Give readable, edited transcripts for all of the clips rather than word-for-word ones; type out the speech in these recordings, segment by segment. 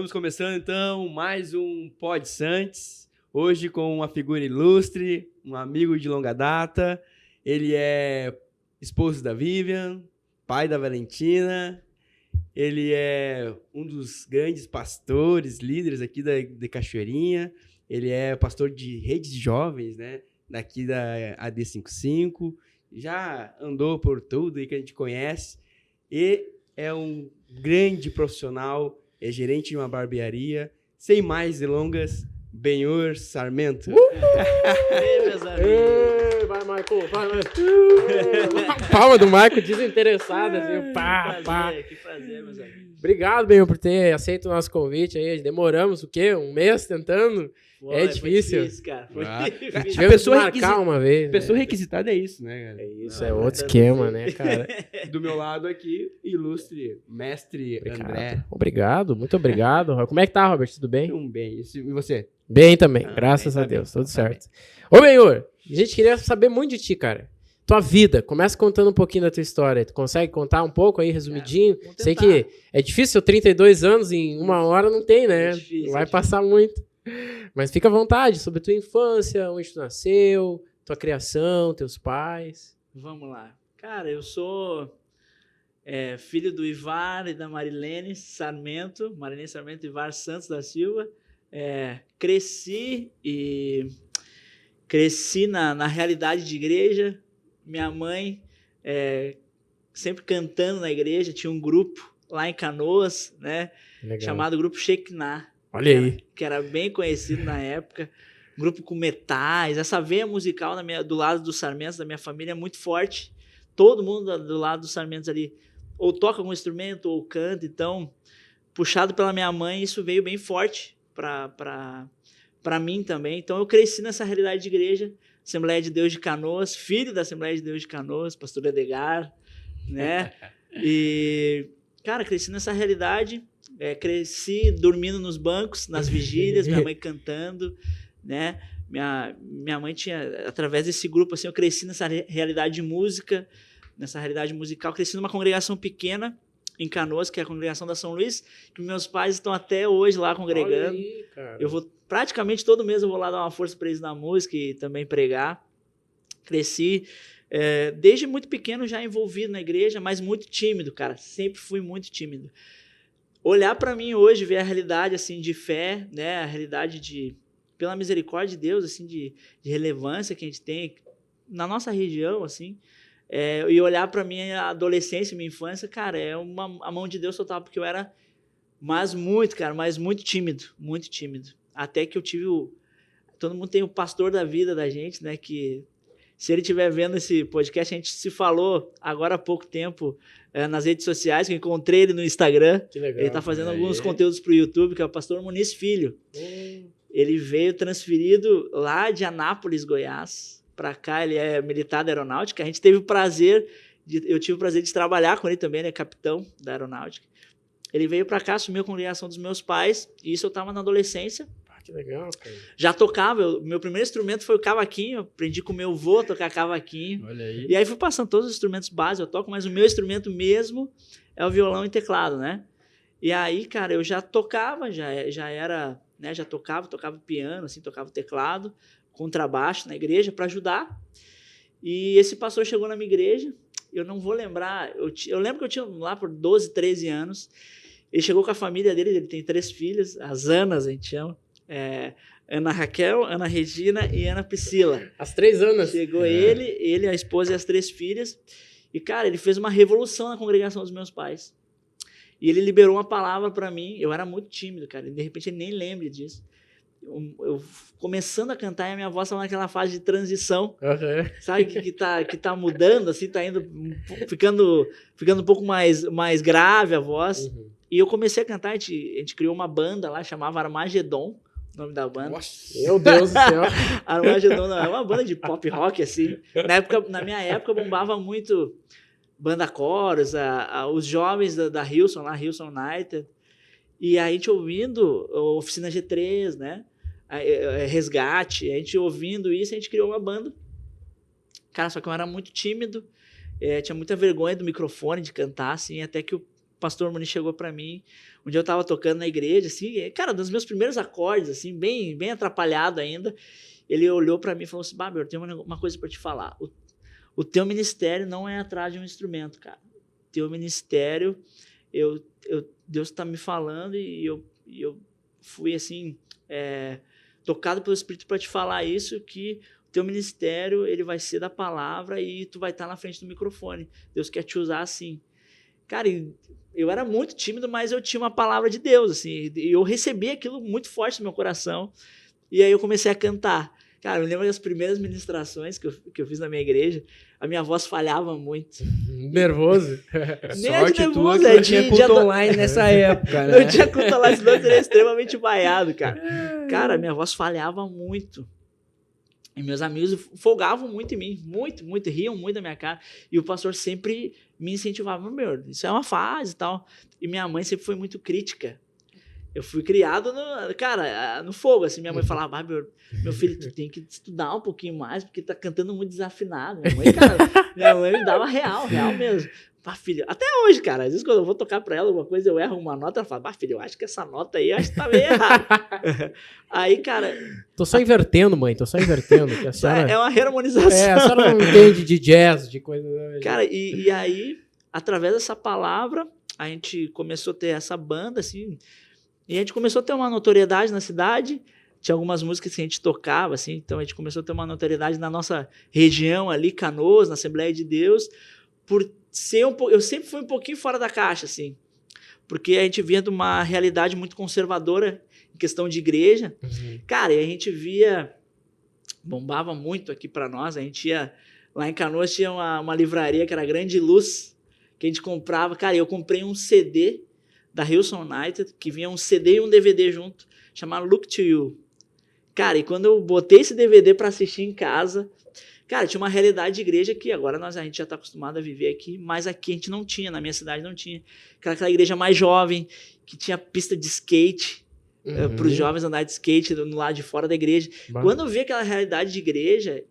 Estamos começando então mais um Pod Santos, hoje com uma figura ilustre, um amigo de longa data. Ele é esposo da Vivian, pai da Valentina, ele é um dos grandes pastores, líderes aqui de Cachoeirinha, ele é pastor de redes de jovens, né, daqui da AD55, já andou por tudo aí que a gente conhece e é um grande profissional, é gerente de uma barbearia. Sem mais delongas, Benhur Sarmento. Meus amigos. Vai, Michael, vai, palma do Michael desinteressada, assim, pá. Que prazer, meus amigos. Obrigado, Benhur, por ter aceito o nosso convite aí. Demoramos o quê? Um mês tentando? Foi difícil. Foi difícil, cara. Foi difícil. Tivemos que marcar uma vez. Pessoa requisitada é isso, né, cara? É isso, é outro esquema, né, cara? Do meu lado aqui, ilustre mestre André. Obrigado, muito obrigado. Como é que tá, Robert? Tudo bem? Bem. E você? Bem também, graças a Deus, tudo certo. Ô, Benhur, a gente queria saber muito de ti, cara. Tua vida, começa contando um pouquinho da tua história. Tu consegue contar um pouco aí, resumidinho? Sei que é difícil, 32 anos em uma hora não tem, né? Vai passar muito. Mas fica à vontade sobre tua infância, onde tu nasceu, tua criação, teus pais. Vamos lá. Cara, eu sou filho do Ivar e da Marilene Sarmento e Ivar Santos da Silva. Cresci na realidade de igreja. Minha mãe sempre cantando na igreja. Tinha um grupo lá em Canoas, né? Legal. Chamado Grupo Shekinah. Olha aí. Que era bem conhecido na época. Grupo com metais. Essa veia musical do lado dos Sarmentos, da minha família, é muito forte. Todo mundo do lado dos Sarmentos ali ou toca algum instrumento ou canta. Então, puxado pela minha mãe, isso veio bem forte para mim também. Então, eu cresci nessa realidade de igreja. Assembleia de Deus de Canoas, filho da Assembleia de Deus de Canoas, pastor Edgar, né? E, cara, cresci nessa realidade. Cresci dormindo nos bancos, nas vigílias, minha mãe cantando, né? Minha mãe tinha, através desse grupo, assim, eu cresci nessa realidade de música, nessa realidade musical, cresci numa congregação pequena em Canoas, que é a congregação da São Luís, que meus pais estão até hoje lá congregando. Olha aí, cara. Eu vou, praticamente todo mês eu vou lá dar uma força para eles na música e também pregar. Cresci desde muito pequeno já envolvido na igreja, mas muito tímido, cara, sempre fui muito tímido. Olhar para mim hoje, ver a realidade assim de fé, né, a realidade pela misericórdia de Deus, assim, de relevância que a gente tem na nossa região, assim, e olhar para minha adolescência, minha infância, cara, a mão de Deus total, porque eu era mas muito tímido, até que eu tive todo mundo tem o pastor da vida da gente, né, que se ele estiver vendo esse podcast, a gente se falou agora há pouco tempo nas redes sociais, que eu encontrei ele no Instagram. Que legal. Ele está fazendo alguns conteúdos para o YouTube, que é o pastor Muniz Filho. Ele veio transferido lá de Anápolis, Goiás, para cá. Ele é militar da aeronáutica. Eu tive o prazer de trabalhar com ele também, ele é capitão da aeronáutica. Ele veio para cá, assumiu a congregação dos meus pais, e isso eu estava na adolescência. Que legal, cara. Já tocava, meu primeiro instrumento foi o cavaquinho, eu aprendi com meu avô a tocar cavaquinho. Olha aí. E aí fui passando todos os instrumentos básicos, eu toco, mas o meu instrumento mesmo é o violão e teclado, né? E aí, cara, eu já tocava, já era, né, já tocava piano, assim, tocava teclado, contrabaixo na igreja para ajudar. E esse pastor chegou na minha igreja, eu não vou lembrar, eu lembro que eu tinha lá por 12, 13 anos, ele chegou com a família dele, ele tem 3 filhas, as Anas a gente chama, Ana Raquel, Ana Regina e Ana Priscila. As 3 Anas. Chegou ele, a esposa e as 3 filhas. E, cara, ele fez uma revolução na congregação dos meus pais. E ele liberou uma palavra para mim. Eu era muito tímido, cara. E, de repente, ele nem lembra disso. Eu começando a cantar e a minha voz estava naquela fase de transição. Sabe? Que tá mudando, assim, tá indo, ficando um pouco mais grave a voz. Uhum. E eu comecei a cantar. A gente criou uma banda lá, chamava Armagedon. O nome da banda. Nossa, meu Deus do céu. Armagedon é uma banda de pop rock, assim. Na minha época, bombava muito banda coros, os jovens da Hillsong, lá, Hillsong United. E a gente ouvindo Oficina G3, né? Resgate. A gente ouvindo isso, a gente criou uma banda. Cara, só que eu era muito tímido. Tinha muita vergonha do microfone, de cantar, assim. Até que pastor Muniz chegou para mim, um dia eu tava tocando na igreja, assim, cara, dos meus primeiros acordes, assim, bem atrapalhado ainda, ele olhou para mim e falou assim, Bárbara, eu tenho uma coisa para te falar, o teu ministério não é atrás de um instrumento, cara, o teu ministério, Deus está me falando e eu fui, assim, tocado pelo Espírito para te falar isso, que o teu ministério, ele vai ser da palavra e tu vai estar na frente do microfone. Deus quer te usar assim. Cara, eu era muito tímido, mas eu tinha uma palavra de Deus, assim, e eu recebi aquilo muito forte no meu coração, e aí eu comecei a cantar. Cara, eu lembro das primeiras ministrações que eu fiz na minha igreja, a minha voz falhava muito. Nervoso? Sorte tua que não tinha culto online nessa época, né? Não tinha culto online, senão eu seria extremamente vaiado, cara. Cara, a minha voz falhava muito. E meus amigos folgavam muito em mim, muito, riam muito da minha cara. E o pastor sempre me incentivava, meu, isso é uma fase e tal. E minha mãe sempre foi muito crítica. Eu fui criado no fogo, assim. Minha mãe falava, meu filho, tu tem que estudar um pouquinho mais, porque tá cantando muito desafinado. Minha mãe me dava real mesmo. Filho, até hoje, cara, às vezes quando eu vou tocar pra ela alguma coisa, eu erro uma nota, ela fala, filho, eu acho que essa nota aí, acho que tá meio errada. Aí, cara... Tô só invertendo, mãe, Que a senhora... É uma harmonização. A senhora não entende de jazz, de coisa... Cara, e aí, através dessa palavra, a gente começou a ter essa banda, assim, e a gente começou a ter uma notoriedade na cidade. Tinha algumas músicas que a gente tocava, assim, então a gente começou a ter uma notoriedade na nossa região ali, Canoas, na Assembleia de Deus, por ser eu sempre fui um pouquinho fora da caixa, assim, porque a gente vinha de uma realidade muito conservadora em questão de igreja. Uhum. Cara, e a gente bombava muito aqui para nós, a gente ia, lá em Canoas tinha uma livraria que era Grande Luz, que a gente comprava, cara, eu comprei um CD da Hillsong United, que vinha um CD e um DVD junto, chamado Look to You. Cara, e quando eu botei esse DVD para assistir em casa, cara, tinha uma realidade de igreja que agora a gente já está acostumado a viver aqui, mas aqui a gente não tinha, na minha cidade não tinha. Aquela igreja mais jovem, que tinha pista de skate, para os jovens andar de skate no lado de fora da igreja. Quando eu vi aquela realidade de igreja,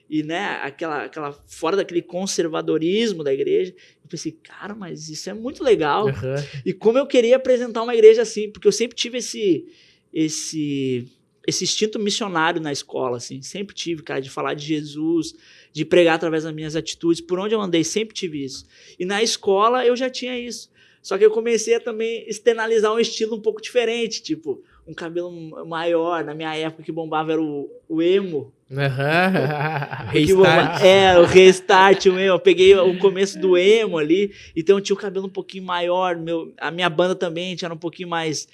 e né, aquela fora daquele conservadorismo da igreja, eu pensei, cara, mas isso é muito legal. E como eu queria apresentar uma igreja assim, porque eu sempre tive esse instinto missionário na escola, assim, sempre tive, cara, de falar de Jesus, de pregar através das minhas atitudes, por onde eu andei, sempre tive isso. E na escola eu já tinha isso, só que eu comecei a também externalizar um estilo um pouco diferente, tipo, um cabelo maior, na minha época que bombava era o emo. Restart. O restart, o emo. Eu peguei o começo do emo ali, então eu tinha o cabelo um pouquinho maior, a minha banda também tinha um pouquinho mais...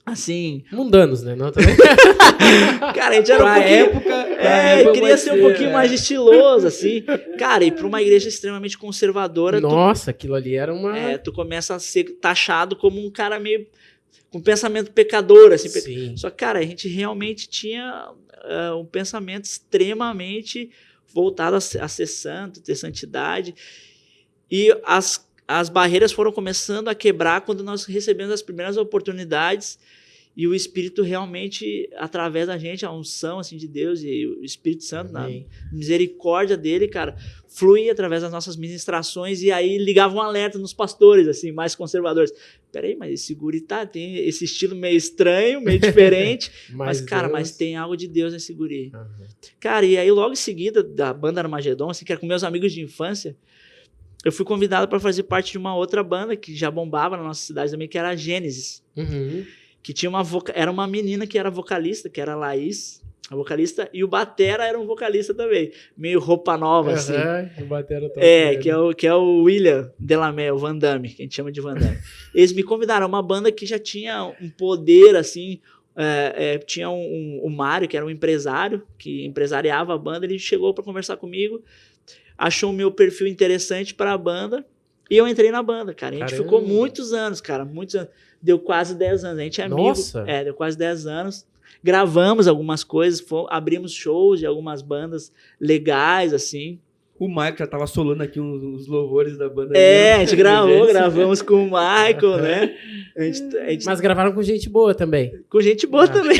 assim... mundanos, né? Não, também. Cara, a gente era um pouquinho... queria ser um pouquinho mais estiloso, assim. Cara, e pra uma igreja extremamente conservadora... Nossa, aquilo ali era uma... tu começa a ser taxado como um cara meio... com pensamento pecador, assim. Sim. Só que, cara, a gente realmente tinha um pensamento extremamente voltado a ser santo, ter santidade. E as barreiras foram começando a quebrar quando nós recebemos as primeiras oportunidades e o Espírito realmente, através da gente, a unção assim, de Deus e o Espírito Santo, na misericórdia dele, cara, fluía através das nossas ministrações e aí ligava um alerta nos pastores, assim, mais conservadores. Peraí, mas esse guri tem esse estilo meio estranho, meio diferente, mas, cara, mas tem algo de Deus nesse guri. Cara, e aí logo em seguida, da banda Armagedon, assim, que era com meus amigos de infância, eu fui convidado para fazer parte de uma outra banda que já bombava na nossa cidade também, que era a Gênesis. Que tinha era uma menina que era vocalista, que era a Laís, a vocalista, e o batera era um vocalista também, meio roupa nova, assim. O batera que é o William Delamé, o Van Damme, que a gente chama de Van Damme. Eles me convidaram, uma banda que já tinha um poder, assim, tinha o Mário, que era um empresário, que empresariava a banda, ele chegou para conversar comigo, achou o meu perfil interessante para a banda, e eu entrei na banda, cara. A gente ficou muitos anos, cara, muitos anos. Deu quase 10 anos. A gente é amigo. Nossa! Deu quase 10 anos. Gravamos algumas coisas, abrimos shows de algumas bandas legais, assim. O Michael já tava solando aqui uns louvores da banda. A gente gravamos com o Michael, né? A gente Mas gravaram com gente boa também. com gente boa também.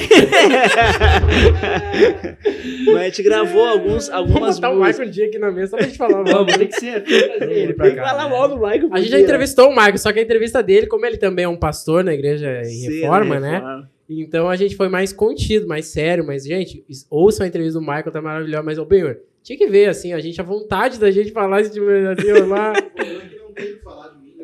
Mas a gente gravou algumas Vamos botar o músicas. Michael um dia aqui na mesa só pra gente falar mal. Vamos, tem que ser. Trazer ele pra Tem que cá. falar né? mal do Michael. A gente já entrevistou o Michael, só que a entrevista dele, como ele também é um pastor na igreja em Reforma, né? Então a gente foi mais contido, mais sério. Mas, gente, ouçam a entrevista do Michael, tá maravilhosa. Mas, ô, Benhur, tinha que ver, assim, a vontade da gente falar esse tipo de assim, ó, lá.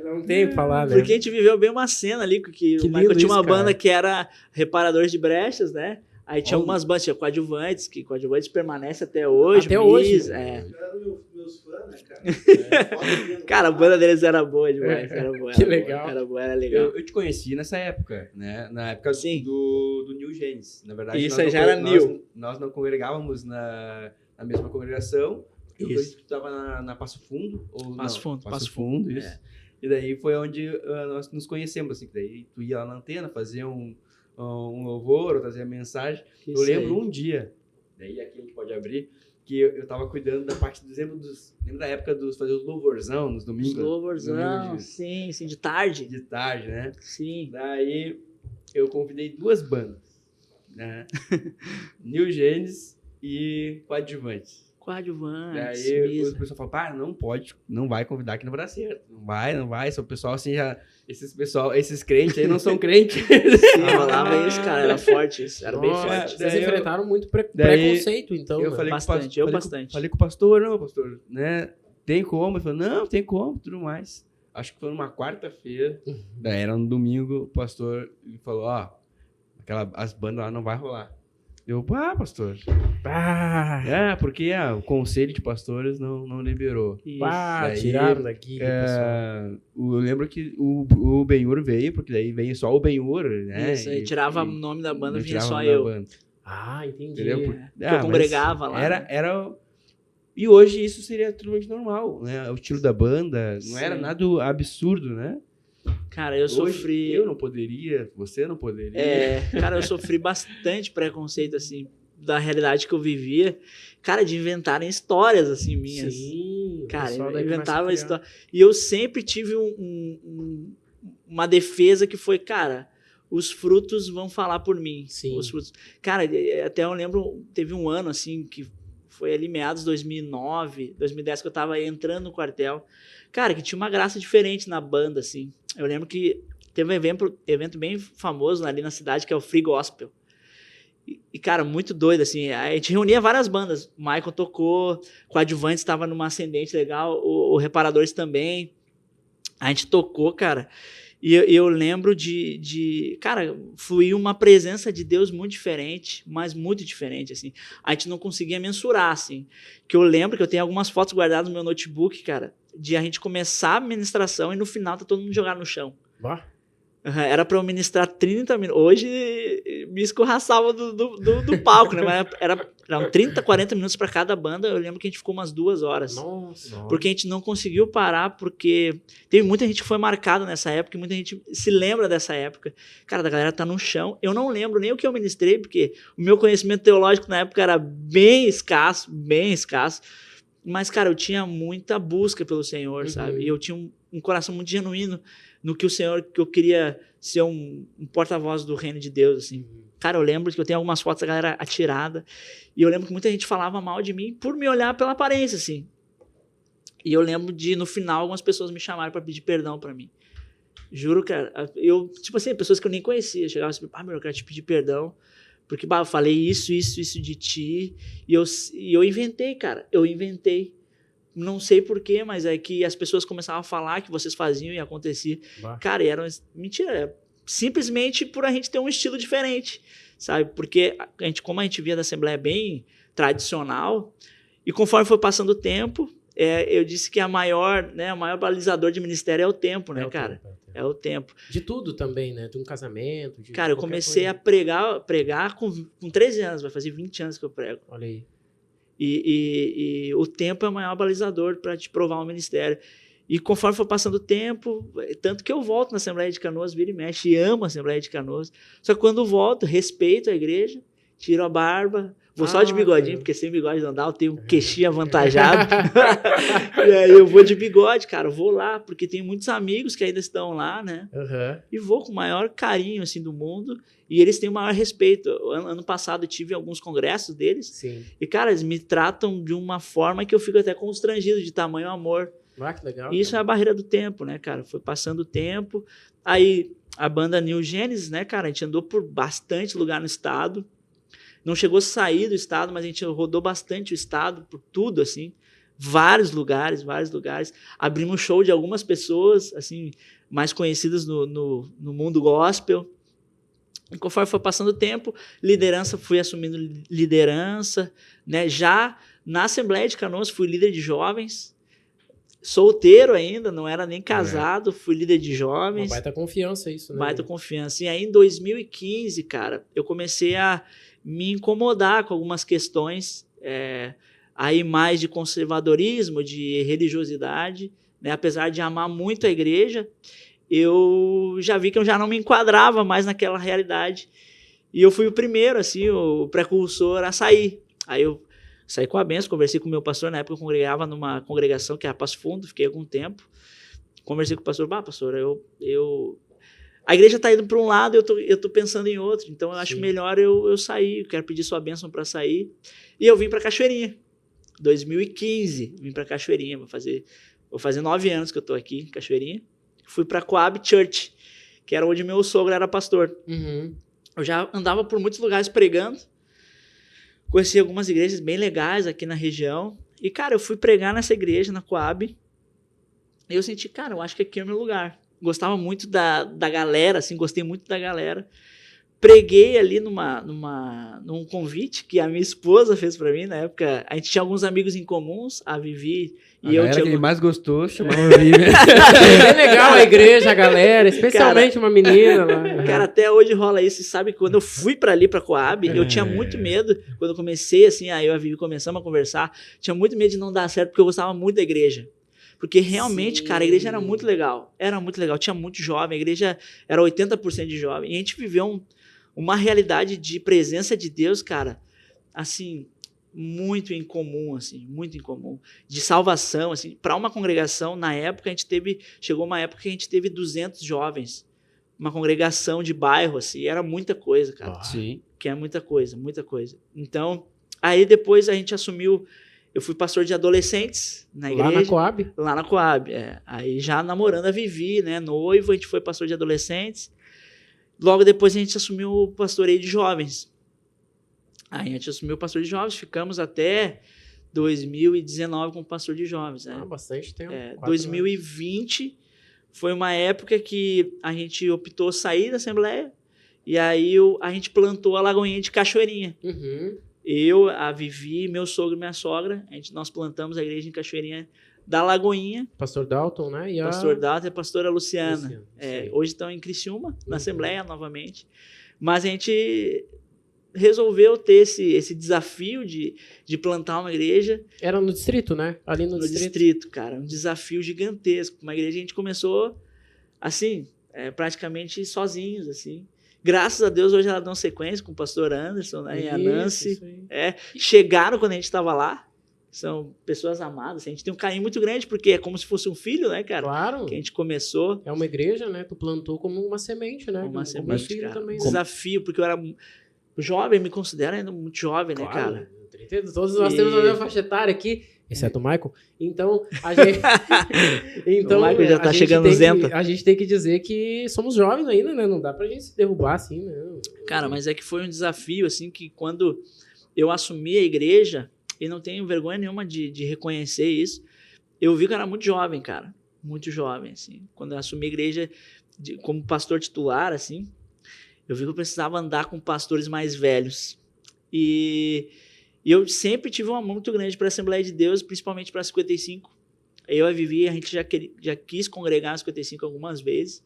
Não tem o que falar, né? Porque a gente viveu bem uma cena ali, que o Michael lindo tinha uma isso, cara. banda que era Reparadores de Brechas, né? Aí tinha Oh. algumas bandas, tinha coadjuvantes, que coadjuvantes permanece até hoje. Até hoje. Miss, Meus fãs, né, cara? Cara, a banda deles era boa demais. Era boa, Que era boa, legal. Era boa, era legal. Eu te conheci nessa época, né? Na época Sim. do New Genes. Na verdade, Isso nós aí já não- era nós- New. Nós não congregávamos na mesma congregação. Eu Isso. acredito que tu tava na Passo Fundo. Ou, Passo Fundo, Passo Passo Fundo, isso. É. E daí foi onde nós nos conhecemos, assim. Que daí tu ia lá na antena, fazia um louvor, ou trazia mensagem. Eu Isso lembro aí. um dia, daí aqui a gente pode abrir, que eu tava cuidando da parte lembra da época dos fazer os louvorzão nos domingos? Louvorzão, domingos sim, de tarde. de tarde, né? Sim. Daí eu convidei duas bandas, né? New Genes e Coadjuvante. Coadjuvantes, Daí o Miss. pessoal fala, pá, não vai convidar que não vai dar certo. Não vai. Só o pessoal assim já. Esses crentes aí não são crentes. Sim, rolava isso, cara. Era forte isso. Era bem Nossa, forte. Vocês Daí eu- enfrentaram muito daí preconceito, então. eu né? falei Bastante, com o eu pastor, bastante. falei com o pastor, não, pastor, né? Tem como? Ele falou, não, tem como, tudo mais. Acho que foi numa quarta-feira, daí era no domingo, o pastor ele falou, ó, as bandas lá não vai rolar. Eu, pastor. Ah, Porque o conselho de pastores não liberou. Isso. Daí, tiraram daqui, pessoal. Eu lembro que o Benhur veio, porque daí veio só o Benhur, né? Isso, aí tirava o nome da banda, e vinha tirava só o nome da eu. banda. Ah, entendi. Entendeu? Eu congregava lá. Era. E hoje isso seria totalmente normal, né? O estilo da banda não era Sim. nada absurdo, né? Cara, eu Hoje, sofri. eu não poderia, você não poderia. Cara, eu sofri bastante preconceito, assim, da realidade que eu vivia. Cara, de inventarem histórias, assim, minhas. Sim, o Cara, pessoal daí inventava começa a criar. história. E eu sempre tive uma defesa que foi, cara, os frutos vão falar por mim. Sim. Os frutos. Cara, até eu lembro, teve um ano, assim, que foi ali meados de 2009, 2010, que eu tava entrando no quartel. Cara, que tinha uma graça diferente na banda, assim. Eu lembro que teve um evento bem famoso ali na cidade, que é o Free Gospel. E, cara, muito doido, assim. A gente reunia várias bandas. O Michael tocou, o Coadjuvantes estava numa ascendente legal, o Reparadores também. A gente tocou, cara. E eu lembro cara, fluiu uma presença de Deus muito diferente, mas muito diferente, assim. A gente não conseguia mensurar, assim. Que eu lembro que eu tenho algumas fotos guardadas no meu notebook, cara, de a gente começar a ministração e no final tá todo mundo jogado no chão. Bah. Era pra eu ministrar 30 minutos. Hoje me escorraçava do palco, né? Mas eram 30, 40 minutos pra cada banda. Eu lembro que a gente ficou umas 2 horas. Nossa. Porque a gente não conseguiu parar, porque teve muita gente que foi marcada nessa época, e muita gente se lembra dessa época. Cara, da galera tá no chão. Eu não lembro nem o que eu ministrei, porque o meu conhecimento teológico na época era bem escasso, bem escasso. Mas, cara, eu tinha muita busca pelo Senhor, sabe? E eu tinha um coração muito genuíno no que o Senhor, que eu queria ser um porta-voz do reino de Deus, assim. Cara, eu lembro que eu tenho algumas fotos da galera atirada, e eu lembro que muita gente falava mal de mim por me olhar pela aparência, assim. E eu lembro de, no final, algumas pessoas me chamaram para pedir perdão para mim. Juro, cara, tipo assim, pessoas que eu nem conhecia, chegavam assim, meu, eu quero te pedir perdão, porque, eu falei isso de ti, e eu inventei, cara, não sei porquê, mas é que as pessoas começavam a falar que vocês faziam e acontecia. Bah. Cara, e era mentira, simplesmente por a gente ter um estilo diferente, sabe? Porque como a gente via da Assembleia bem tradicional, e conforme foi passando o tempo, eu disse que o maior balizador de ministério é o tempo, né, cara? É o tempo. De tudo também, né? De um casamento. Cara, eu comecei a pregar com 13 anos, vai fazer 20 anos que eu prego. Olha aí. E o tempo é o maior balizador para te provar um ministério. E conforme for passando o tempo, tanto que eu volto na Assembleia de Canoas, vira e mexe, e amo a Assembleia de Canoas. Só que quando volto, respeito a igreja, tiro a barba, Vou só de bigodinho, cara. porque sem bigode não dá, eu tenho um queixinho avantajado. E aí eu vou de bigode, cara, eu vou lá, porque tem muitos amigos que ainda estão lá, né? Aham. E vou com o maior carinho, assim, do mundo, e eles têm o maior respeito. Ano passado eu tive alguns congressos deles, Sim. e, cara, eles me tratam de uma forma que eu fico até constrangido de tamanho amor. Ah, que legal. E isso é a barreira do tempo, né, cara? Foi passando o tempo. Aí a banda New Genesis, né, cara? A gente andou por bastante lugar no estado. Não chegou a sair do estado, mas a gente rodou bastante o estado, por tudo, assim. Vários lugares, vários lugares. Abrimos show de algumas pessoas, assim, mais conhecidas no mundo gospel. E conforme foi passando o tempo, liderança, fui assumindo liderança, né? Já na Assembleia de Canoas, fui líder de jovens. Solteiro ainda, não era nem casado, fui líder de Uma jovens. baita confiança isso, né? Baita confiança. E aí, em 2015, cara, eu comecei a me incomodar com algumas questões aí mais de conservadorismo, de religiosidade, né? Apesar de amar muito a igreja, eu já vi que eu já não me enquadrava mais naquela realidade. E eu fui o primeiro, assim, o precursor a sair. Aí eu saí com a benção, conversei com o meu pastor, na época eu congregava numa congregação que era Passo Fundo, fiquei algum tempo. Conversei com o pastor, pastor, a igreja está indo para um lado, eu tô pensando em outro, então eu acho melhor eu sair, eu quero pedir sua bênção para sair. E eu vim para Cachoeirinha, 2015, vim para Cachoeirinha, vou fazer 9 anos que eu tô aqui em Cachoeirinha. Fui para Coab Church, que era onde meu sogro era pastor. Uhum. Eu já andava por muitos lugares pregando, conheci algumas igrejas bem legais aqui na região, e, cara, eu fui pregar nessa igreja, na Coab, e eu senti, cara, eu acho que aqui é o meu lugar. Gostava muito da galera, assim, gostei muito da galera. Preguei ali num convite que a minha esposa fez pra mim, na época, a gente tinha alguns amigos em comuns, a Vivi e eu tinha... que ele mais gostou, chamava a Vivian. É bem legal a igreja, a galera, especialmente uma menina lá. Cara, até hoje rola isso. E sabe que quando eu fui pra ali, pra Coab, eu tinha muito medo. Quando eu comecei, assim, aí eu e a Vivi começamos a conversar, tinha muito medo de não dar certo, porque eu gostava muito da igreja. Porque realmente, cara, a igreja era muito legal. Era muito legal, tinha muito jovem, a igreja era 80% de jovem. E a gente viveu uma realidade de presença de Deus, cara, assim, muito incomum, assim, muito incomum. De salvação, assim, para uma congregação, na época, chegou uma época que a gente teve 200 jovens. Uma congregação de bairro, assim, era muita coisa, cara. Sim. Que é muita coisa, muita coisa. Então, aí depois a gente assumiu... Eu fui pastor de adolescentes na igreja. Lá na Coab? Lá na Coab, Aí já namorando a Vivi, né? Noivo, a gente foi pastor de adolescentes. Logo depois a gente assumiu o pastoreio de jovens. Aí a gente assumiu o pastor de jovens, ficamos até 2019 como pastor de jovens, né? Bastante tempo. 2020 foi uma época que a gente optou sair da Assembleia e aí a gente plantou a Lagoinha de Cachoeirinha. Uhum. Eu, a Vivi, meu sogro e minha sogra, nós plantamos a igreja em Cachoeirinha da Lagoinha. Pastor Dalton, né? E Pastor Dalton e a pastora Luciana. Luciana, hoje estão em Criciúma, na Assembleia, novamente. Mas a gente resolveu ter esse desafio de plantar uma igreja. Era no distrito, né? Ali no distrito, cara. Um desafio gigantesco. Uma igreja a gente começou, assim, praticamente sozinhos, assim. Graças a Deus, hoje ela dá sequência com o pastor Anderson, né, e a Nancy. Chegaram quando a gente estava lá. São pessoas amadas. A gente tem um carinho muito grande, porque é como se fosse um filho, né, cara? Claro. Que a gente começou. É uma igreja, né? Tu plantou como uma semente, né? Uma semente, filho cara. também. Desafio, porque eu era jovem, me considero ainda muito jovem, claro, né, cara? Todos nós temos a mesma faixa etária aqui, exceto o Michael. Então, a gente... o Michael já tá chegando no Zenta. A gente tem que dizer que somos jovens ainda, né? Não dá pra gente se derrubar assim, né? Cara, mas é que foi um desafio, assim, que quando eu assumi a igreja, e não tenho vergonha nenhuma de reconhecer isso, eu vi que eu era muito jovem, cara. Muito jovem, assim. Quando eu assumi a igreja como pastor titular, assim, eu vi que eu precisava andar com pastores mais velhos. E eu sempre tive um amor muito grande para a Assembleia de Deus, principalmente para a 55. Eu e a Vivi, a gente já quis congregar na 55 algumas vezes.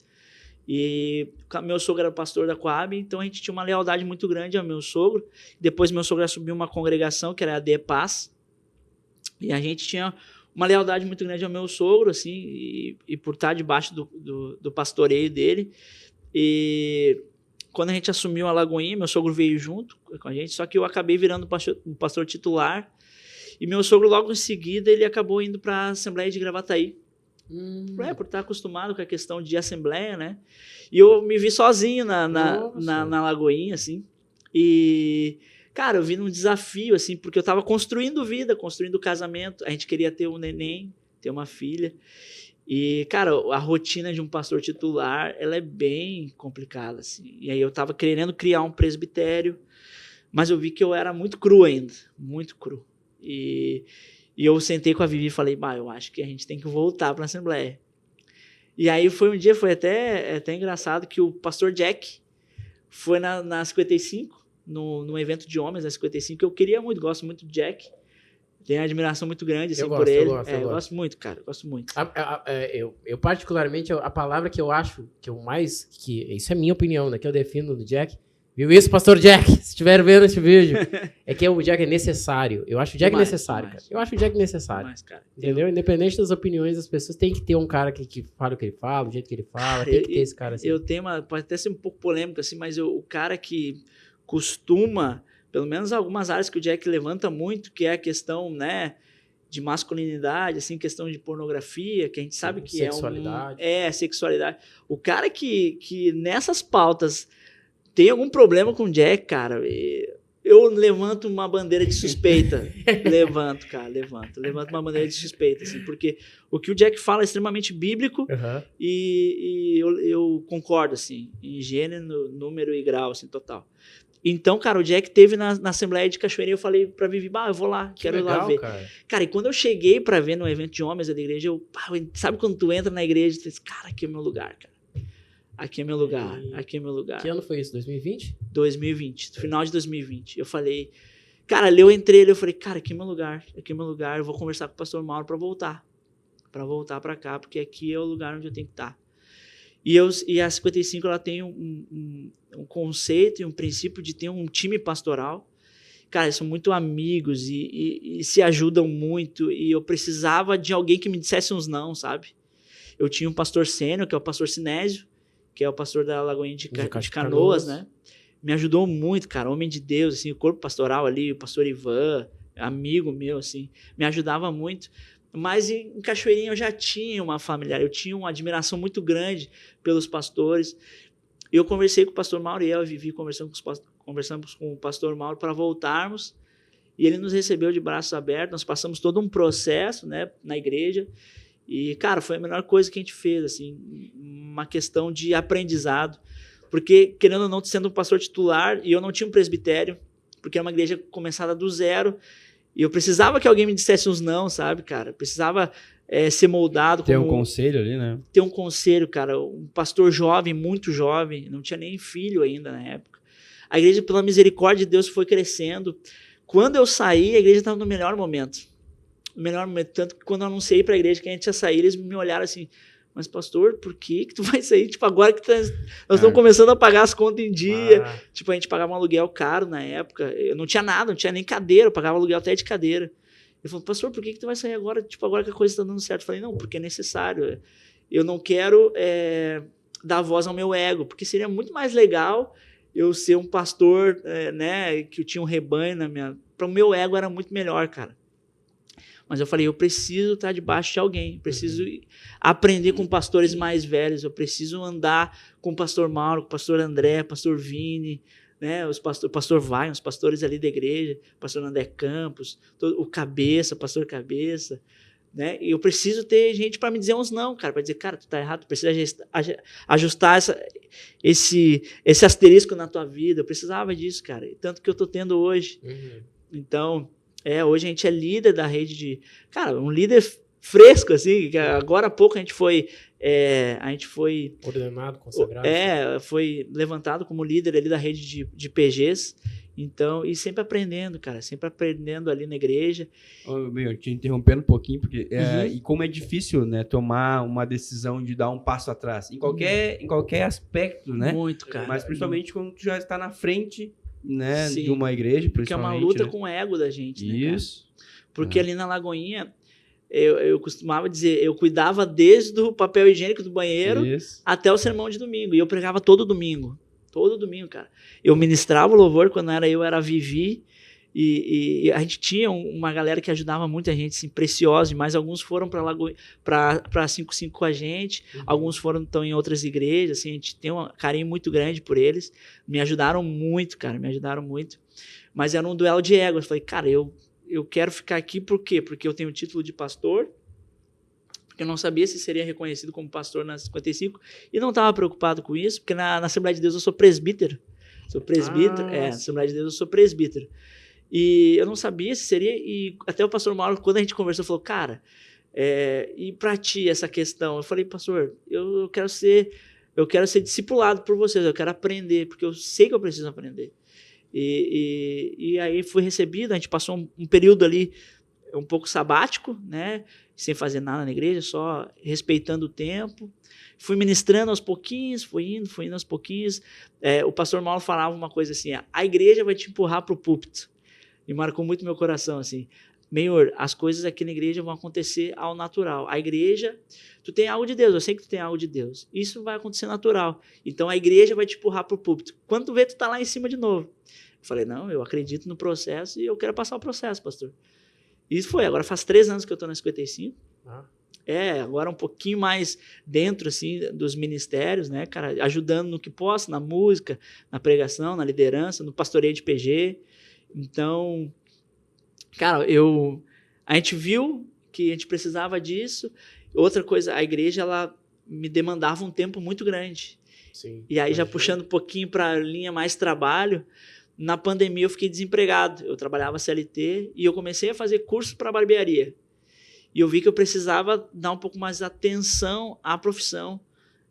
E meu sogro era pastor da Coab, então a gente tinha uma lealdade muito grande ao meu sogro. Depois meu sogro assumiu uma congregação, que era a De Paz. E a gente tinha uma lealdade muito grande ao meu sogro, assim, e por estar debaixo do pastoreio dele. E quando a gente assumiu a Lagoinha, meu sogro veio junto com a gente, só que eu acabei virando o pastor titular. E meu sogro, logo em seguida, ele acabou indo para a Assembleia de Gravataí. Por estar acostumado com a questão de Assembleia, né? E eu me vi sozinho na Lagoinha, assim. E, cara, eu vi num desafio, assim, porque eu estava construindo vida, construindo casamento. A gente queria ter um neném, ter uma filha. E, cara, a rotina de um pastor titular, ela é bem complicada, assim. E aí eu estava querendo criar um presbitério, mas eu vi que eu era muito cru ainda, muito cru. E eu sentei com a Vivi e falei, eu acho que a gente tem que voltar para a Assembleia. E aí foi até engraçado que o pastor Jack foi na 55, no evento de homens da 55, que eu queria muito, gosto muito do Jack. Tenho uma admiração muito grande assim, por ele. Eu gosto muito, cara. Eu gosto muito. Eu particularmente, a palavra que eu acho que eu mais... isso é minha opinião, né? Que eu defino do Jack. Viu isso, pastor Jack? Se estiver vendo esse vídeo. É que o Jack é necessário. Eu acho o Jack necessário, cara. Eu acho o Jack necessário. Cara. Entendeu? Independente das opiniões das pessoas, tem que ter um cara que fala o que ele fala, o jeito que ele fala. Tem que ter esse cara assim. Eu tenho pode até ser um pouco polêmico assim, mas o cara que costuma... Pelo menos algumas áreas que o Jack levanta muito, que é a questão, né, de masculinidade, assim, questão de pornografia, que a gente sabe que sexualidade. Sexualidade. O cara que nessas pautas tem algum problema com o Jack, cara, eu levanto uma bandeira de suspeita. Levanto uma bandeira de suspeita, assim, porque o que o Jack fala é extremamente bíblico e eu concordo, assim, em gênero, número e grau, assim, total. Então, cara, o Jack teve na Assembleia de Cachoeirinha, eu falei pra Vivi, eu vou lá, quero ir lá ver. Cara, e quando eu cheguei pra ver no evento de homens da igreja, sabe quando tu entra na igreja e tu diz, cara, aqui é meu lugar, cara. Aqui é meu lugar, aqui é meu lugar. Que ano foi isso, 2020? 2020, final de 2020. Eu falei, cara, ali eu entrei, eu falei, cara, aqui é meu lugar, eu vou conversar com o pastor Mauro pra voltar pra cá, porque aqui é o lugar onde eu tenho que estar. E a 55, ela tem um conceito e um princípio de ter um time pastoral. Cara, eles são muito amigos e se ajudam muito. E eu precisava de alguém que me dissesse uns não, sabe? Eu tinha um pastor sênior, que é o pastor Sinésio, que é o pastor da Lagoinha de Canoas, né? Me ajudou muito, cara. Homem de Deus, assim, o corpo pastoral ali, o pastor Ivan, amigo meu, assim, me ajudava muito. Mas em Cachoeirinha eu já tinha uma familiar, eu tinha uma admiração muito grande pelos pastores. Eu conversei com o pastor Mauro e eu e Vivi conversamos com o pastor Mauro para voltarmos. E ele nos recebeu de braços abertos. Nós passamos todo um processo, né, na igreja. E, cara, foi a melhor coisa que a gente fez, assim, uma questão de aprendizado. Porque, querendo ou não, sendo um pastor titular, e eu não tinha um presbitério, porque era uma igreja começada do zero. E eu precisava que alguém me dissesse uns não, sabe, cara? Precisava ser moldado. Ter um conselho ali, né? Ter um conselho, cara. Um pastor jovem, muito jovem, não tinha nem filho ainda na época. A igreja, pela misericórdia de Deus, foi crescendo. Quando eu saí, a igreja estava no melhor momento. No melhor momento. Tanto que quando eu anunciei para a igreja que a gente ia sair, eles me olharam assim, mas pastor, por que tu vai sair? Tipo, agora que nós estamos começando a pagar as contas em dia. Tipo, a gente pagava um aluguel caro na época. Eu não tinha nada, não tinha nem cadeira. Eu pagava aluguel até de cadeira. Ele falou, pastor, por que tu vai sair agora? Tipo, agora que a coisa está dando certo. Eu falei, não, porque é necessário. Eu não quero dar voz ao meu ego, porque seria muito mais legal eu ser um pastor, né, que eu tinha um rebanho na minha... Para o meu ego era muito melhor, cara. Mas eu falei, eu preciso estar debaixo de alguém, preciso aprender com pastores mais velhos, eu preciso andar com o pastor Mauro, com o pastor André, pastor Vini, né, o pastor Vai, os pastores ali da igreja, pastor André Campos, o Pastor Cabeça, né? E eu preciso ter gente para me dizer uns não, cara, para dizer, cara, tu tá errado, tu precisa ajustar esse asterisco na tua vida. Eu precisava disso, cara, tanto que eu tô tendo hoje. Então, hoje a gente é líder da rede de... Cara, um líder fresco, assim, que agora há pouco a gente foi ordenado, consagrado. Foi levantado como líder ali da rede de PGs. Então, e sempre aprendendo, cara, sempre aprendendo ali na igreja. Eu te interrompendo um pouquinho, porque e como é difícil, né, tomar uma decisão de dar um passo atrás, em qualquer aspecto, né? Muito, cara. Mas principalmente quando tu já está na frente, né, Sim, de uma igreja, porque é uma luta, né, com o ego da gente, né, isso. Cara? Porque ali na Lagoinha, eu costumava dizer, eu cuidava desde o papel higiênico do banheiro até o sermão de domingo, e eu pregava todo domingo. Todo domingo, cara. Eu ministrava o louvor, quando era eu, era a Vivi. E a gente tinha uma galera que ajudava muita gente, assim, preciosa demais. Alguns foram para 55 com a gente, alguns estão em outras igrejas, assim, a gente tem um carinho muito grande por eles. Me ajudaram muito, cara, me ajudaram muito. Mas era um duelo de ego. Eu falei, cara, eu quero ficar aqui por quê? Porque eu tenho o título de pastor, porque eu não sabia se seria reconhecido como pastor na 55, e não estava preocupado com isso, porque na Assembleia de Deus eu sou presbítero. Na Assembleia de Deus eu sou presbítero. E eu não sabia se seria, e até o pastor Mauro, quando a gente conversou, falou, cara, e para ti essa questão? Eu falei, pastor, eu quero ser discipulado por vocês, eu quero aprender, porque eu sei que eu preciso aprender. E aí fui recebido, a gente passou um período ali um pouco sabático, né, sem fazer nada na igreja, só respeitando o tempo. Fui ministrando aos pouquinhos, fui indo aos pouquinhos. O pastor Mauro falava uma coisa assim, a igreja vai te empurrar para o púlpito. E marcou muito meu coração, assim. Senhor, as coisas aqui na igreja vão acontecer ao natural. A igreja, tu tem algo de Deus, eu sei que tu tem algo de Deus. Isso vai acontecer natural. Então a igreja vai te empurrar para o púlpito. Quando tu vê, tu tá lá em cima de novo. Eu falei, não, eu acredito no processo e eu quero passar o processo, pastor. Isso foi, agora faz 3 anos que eu tô na 55. Agora um pouquinho mais dentro, assim, dos ministérios, né, cara, ajudando no que posso, na música, na pregação, na liderança, no pastoreio de PG. Então, cara, a gente viu que a gente precisava disso. Outra coisa, a igreja, ela me demandava um tempo muito grande. Sim, e aí, já puxando um pouquinho para a linha mais trabalho, na pandemia eu fiquei desempregado. Eu trabalhava CLT e eu comecei a fazer curso para barbearia. E eu vi que eu precisava dar um pouco mais de atenção à profissão,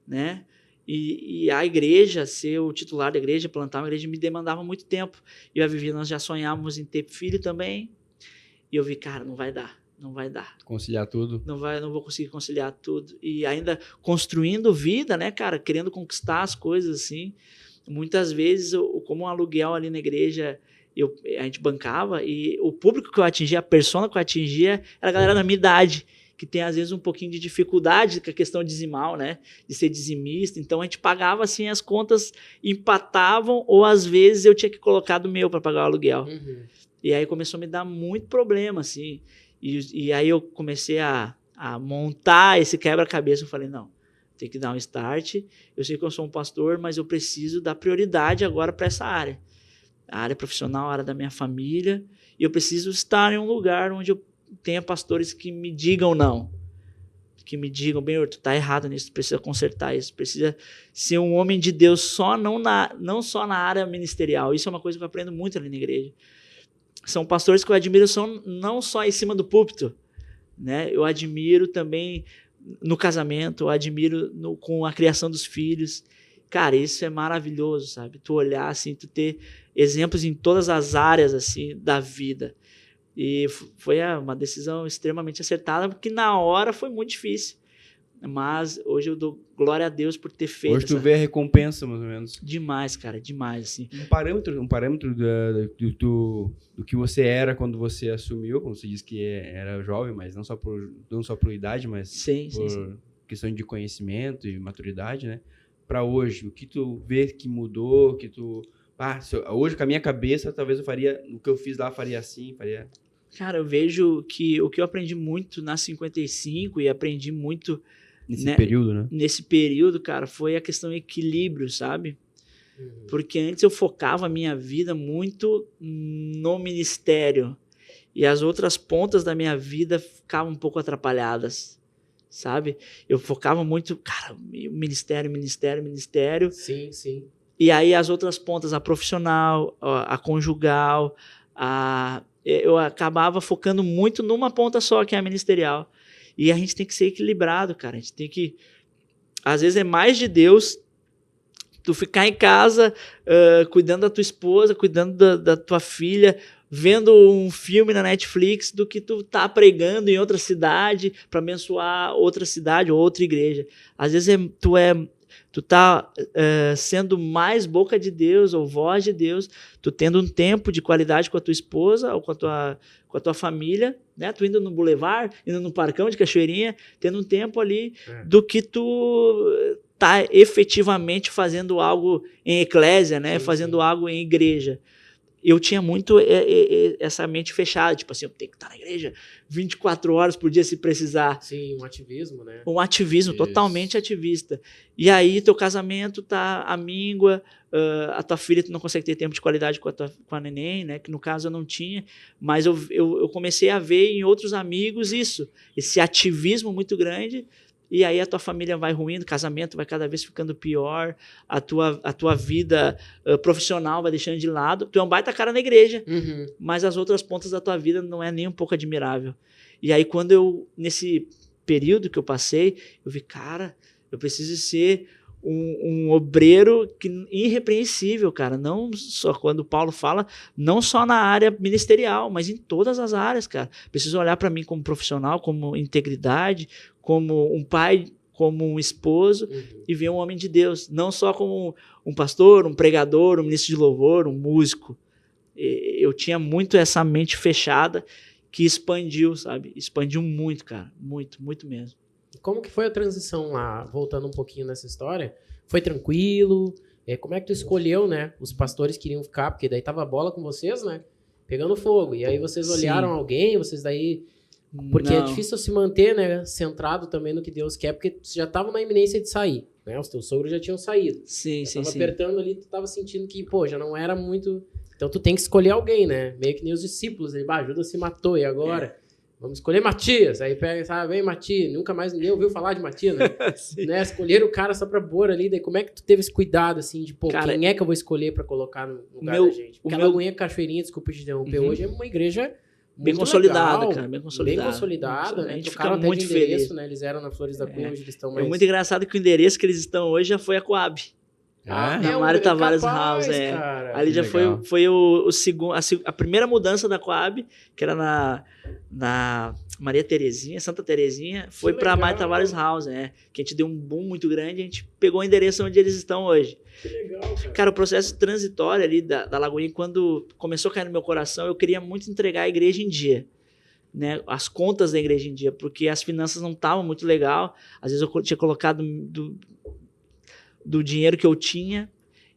né? E a igreja, ser o titular da igreja, plantar uma igreja, me demandava muito tempo. E eu e a Vivi, nós já sonhávamos em ter filho também. E eu vi, cara, não vai dar. Conciliar tudo. Não vou conseguir conciliar tudo. E ainda construindo vida, né, cara? Querendo conquistar as coisas, assim. Muitas vezes, como um aluguel ali na igreja, a gente bancava, e o público que eu atingia, a persona que eu atingia, era a galera da minha idade, que tem, às vezes, um pouquinho de dificuldade com a questão dizimal, né? De ser dizimista. Então, a gente pagava, assim, as contas empatavam, ou, às vezes, eu tinha que colocar do meu para pagar o aluguel. E aí começou a me dar muito problema, assim. E aí eu comecei a montar esse quebra-cabeça. Eu falei, não, tem que dar um start. Eu sei que eu sou um pastor, mas eu preciso dar prioridade agora para essa área. A área profissional, a área da minha família. E eu preciso estar em um lugar onde eu tenha pastores que me digam não. Que me digam, bem, tu tá errado nisso, tu precisa consertar isso. Precisa ser um homem de Deus, não só na área ministerial. Isso é uma coisa que eu aprendo muito ali na igreja. São pastores que eu admiro não só em cima do púlpito, né? Eu admiro também no casamento, eu admiro com a criação dos filhos. Cara, isso é maravilhoso, sabe? Tu olhar, assim, tu ter exemplos em todas as áreas, assim, da vida. E foi uma decisão extremamente acertada, porque na hora foi muito difícil. Mas hoje eu dou glória a Deus por ter feito. Hoje tu vê a recompensa, mais ou menos. Demais, cara, demais, assim. Um parâmetro do que você era quando você assumiu, como você disse que era jovem, mas não só por idade, mas sim. questão de conhecimento e maturidade, né? Para hoje, o que tu vê que mudou, que tu... hoje com a minha cabeça, talvez eu faria, o que eu fiz lá, faria assim, faria... Cara, eu vejo que o que eu aprendi muito na 55 e aprendi muito... Nesse período, né? Nesse período, cara, foi a questão do equilíbrio, sabe? Porque antes eu focava a minha vida muito no ministério e as outras pontas da minha vida ficavam um pouco atrapalhadas, sabe? Eu focava muito, cara, ministério. Sim. E aí as outras pontas, a profissional, a conjugal, eu acabava focando muito numa ponta só, que é a ministerial. E a gente tem que ser equilibrado, cara. A gente tem que... Às vezes é mais de Deus tu ficar em casa cuidando da tua esposa, cuidando da tua filha, vendo um filme na Netflix, do que tu tá pregando em outra cidade para abençoar outra cidade ou outra igreja. Às vezes tu tá sendo mais boca de Deus ou voz de Deus, tu tendo um tempo de qualidade com a tua esposa ou com a tua família, né? Tu indo no boulevard, indo no parcão de Cachoeirinha, tendo um tempo ali do que tu tá efetivamente fazendo algo em eclésia, né? Sim, Fazendo sim. algo em igreja. Eu tinha muito essa mente fechada, tipo assim, eu tenho que estar na igreja 24 horas por dia se precisar. Sim, um ativismo, né? Um ativismo, Isso. totalmente ativista. E aí teu casamento tá à míngua, a tua filha tu não consegue ter tempo de qualidade com a neném, né? Que no caso eu não tinha, mas eu comecei a ver em outros amigos isso, esse ativismo muito grande. E aí a tua família vai ruindo, o casamento vai cada vez ficando pior, a tua vida profissional vai deixando de lado. Tu é um baita cara na igreja, Uhum. mas as outras pontas da tua vida não é nem um pouco admirável. E aí nesse período que eu passei, eu vi, cara, eu preciso ser um obreiro irrepreensível, cara. Não só quando Paulo fala, não só na área ministerial, mas em todas as áreas, cara. Preciso olhar para mim como profissional, como integridade, como um pai, como um esposo, e ver um homem de Deus. Não só como um pastor, um pregador, um ministro de louvor, um músico. Eu tinha muito essa mente fechada que expandiu, sabe? Expandiu muito, cara. Muito, muito mesmo. Como que foi a transição lá? Voltando um pouquinho nessa história. Foi tranquilo? Como é que tu escolheu, né? Os pastores queriam ficar, porque daí tava a bola com vocês, né? Pegando fogo. E aí vocês olharam alguém, vocês daí... Porque Não. é difícil se manter, né? Centrado também no que Deus quer, porque vocês já estavam na iminência de sair, né? Os teus sogros já tinham saído. Sim, sim, Tava sim. apertando ali, tu tava sentindo que, pô, já não era muito... Então tu tem que escolher alguém, né? Meio que nem os discípulos, ele, Judas se matou, e agora? Vamos escolher Matias. Aí pega, sabe, vem Matias. Nunca mais ninguém ouviu falar de Matias, né? Né? Escolheram o cara só pra pôr ali. Daí como é que tu teve esse cuidado, assim, de, pô, Cara, quem é que eu vou escolher pra colocar no lugar da gente? Porque a Lagoinha Cachoeirinha, desculpa te interromper, hoje é uma igreja Bem muito consolidada, legal, cara. Bem consolidada. Bem consolidada, né? A gente Trocaram fica até muito de endereço, feliz. né? Eles eram na Flores da Cunha, hoje eles estão mais... É muito engraçado que o endereço que eles estão hoje já foi a Coab. Ah, Na Mário Tavares capaz, House, cara. Ali Que já legal. foi o segundo, a primeira mudança da Coab, que era na Maria Terezinha, Santa Terezinha, foi para legal. Mário Tavares House, que a gente deu um boom muito grande, a gente pegou o endereço onde eles estão hoje. Que legal, cara. Cara, o processo transitório ali da Lagoinha, quando começou a cair no meu coração, eu queria muito entregar a igreja em dia. Né, as contas da igreja em dia, porque as finanças não estavam muito legal. Às vezes eu tinha colocado do dinheiro que eu tinha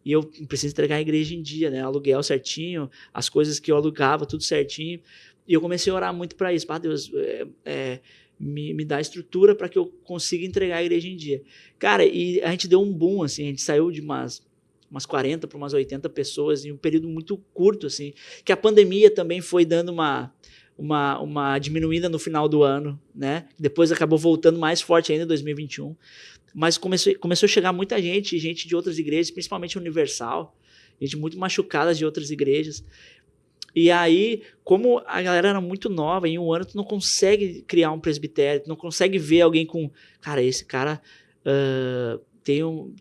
e eu preciso entregar a igreja em dia, né? Aluguel certinho, as coisas que eu alugava, tudo certinho. E eu comecei a orar muito para isso. Deus, me dá estrutura para que eu consiga entregar a igreja em dia. Cara, e a gente deu um boom, assim, a gente saiu de umas 40 para umas 80 pessoas em um período muito curto, assim, que a pandemia também foi dando uma diminuída no final do ano, né? Depois acabou voltando mais forte ainda em 2021. Mas começou a chegar muita gente de outras igrejas, principalmente Universal, gente muito machucada de outras igrejas. E aí, como a galera era muito nova, em um ano tu não consegue criar um presbitério, tu não consegue ver alguém com... Cara, esse cara tem um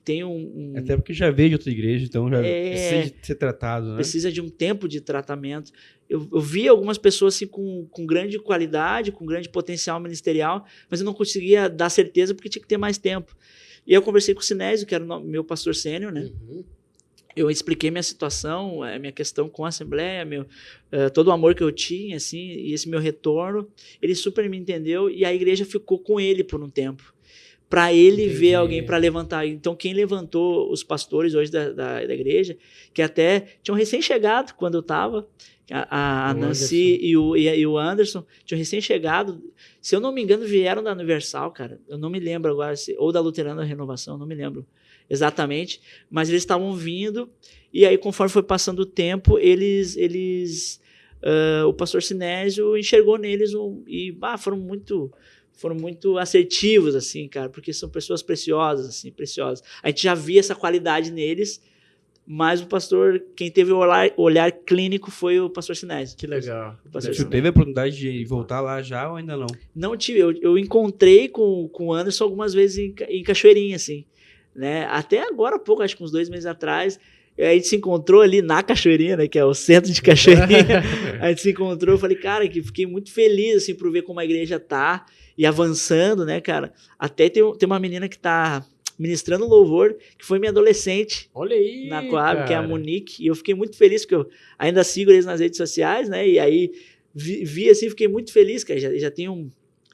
Até porque já veio de outra igreja, então já precisa de ser tratado, né? Precisa de um tempo de tratamento. Eu vi algumas pessoas assim, com grande qualidade, com grande potencial ministerial, mas eu não conseguia dar certeza porque tinha que ter mais tempo. E eu conversei com o Sinésio, que era o meu pastor sênior, né? Uhum. Eu expliquei minha situação, minha questão com a Assembleia, todo o amor que eu tinha, assim, e esse meu retorno. Ele super me entendeu e a igreja ficou com ele por um tempo. Para ele ver alguém para levantar. Então, quem levantou os pastores hoje da igreja, que até tinham recém-chegado quando eu estava, a Nancy e o Anderson, tinham recém-chegado. Se eu não me engano, vieram da Universal, cara. Eu não me lembro agora, ou da Luterana da Renovação, não me lembro exatamente. Mas eles estavam vindo, e aí, conforme foi passando o tempo, o pastor Sinésio enxergou neles foram muito assertivos, assim, cara, porque são pessoas preciosas, assim, preciosas. A gente já via essa qualidade neles, mas o pastor, quem teve o olhar clínico foi o pastor Sinésio. Que legal. Você teve a oportunidade de voltar lá já ou ainda não? Não tive, eu encontrei com o Anderson algumas vezes em Cachoeirinha, assim, né? Até agora há pouco, acho que uns 2 meses atrás, a gente se encontrou ali na Cachoeirinha, né, que é o centro de Cachoeirinha. A gente se encontrou, eu falei, cara, que fiquei muito feliz, assim, por ver como a igreja tá e avançando, né, cara. Até tem uma menina que tá ministrando louvor, que foi minha adolescente. Olha aí, na Coab, cara. que é a Monique, e eu fiquei muito feliz, porque eu ainda sigo eles nas redes sociais, né, e aí vi assim, fiquei muito feliz, cara, já tem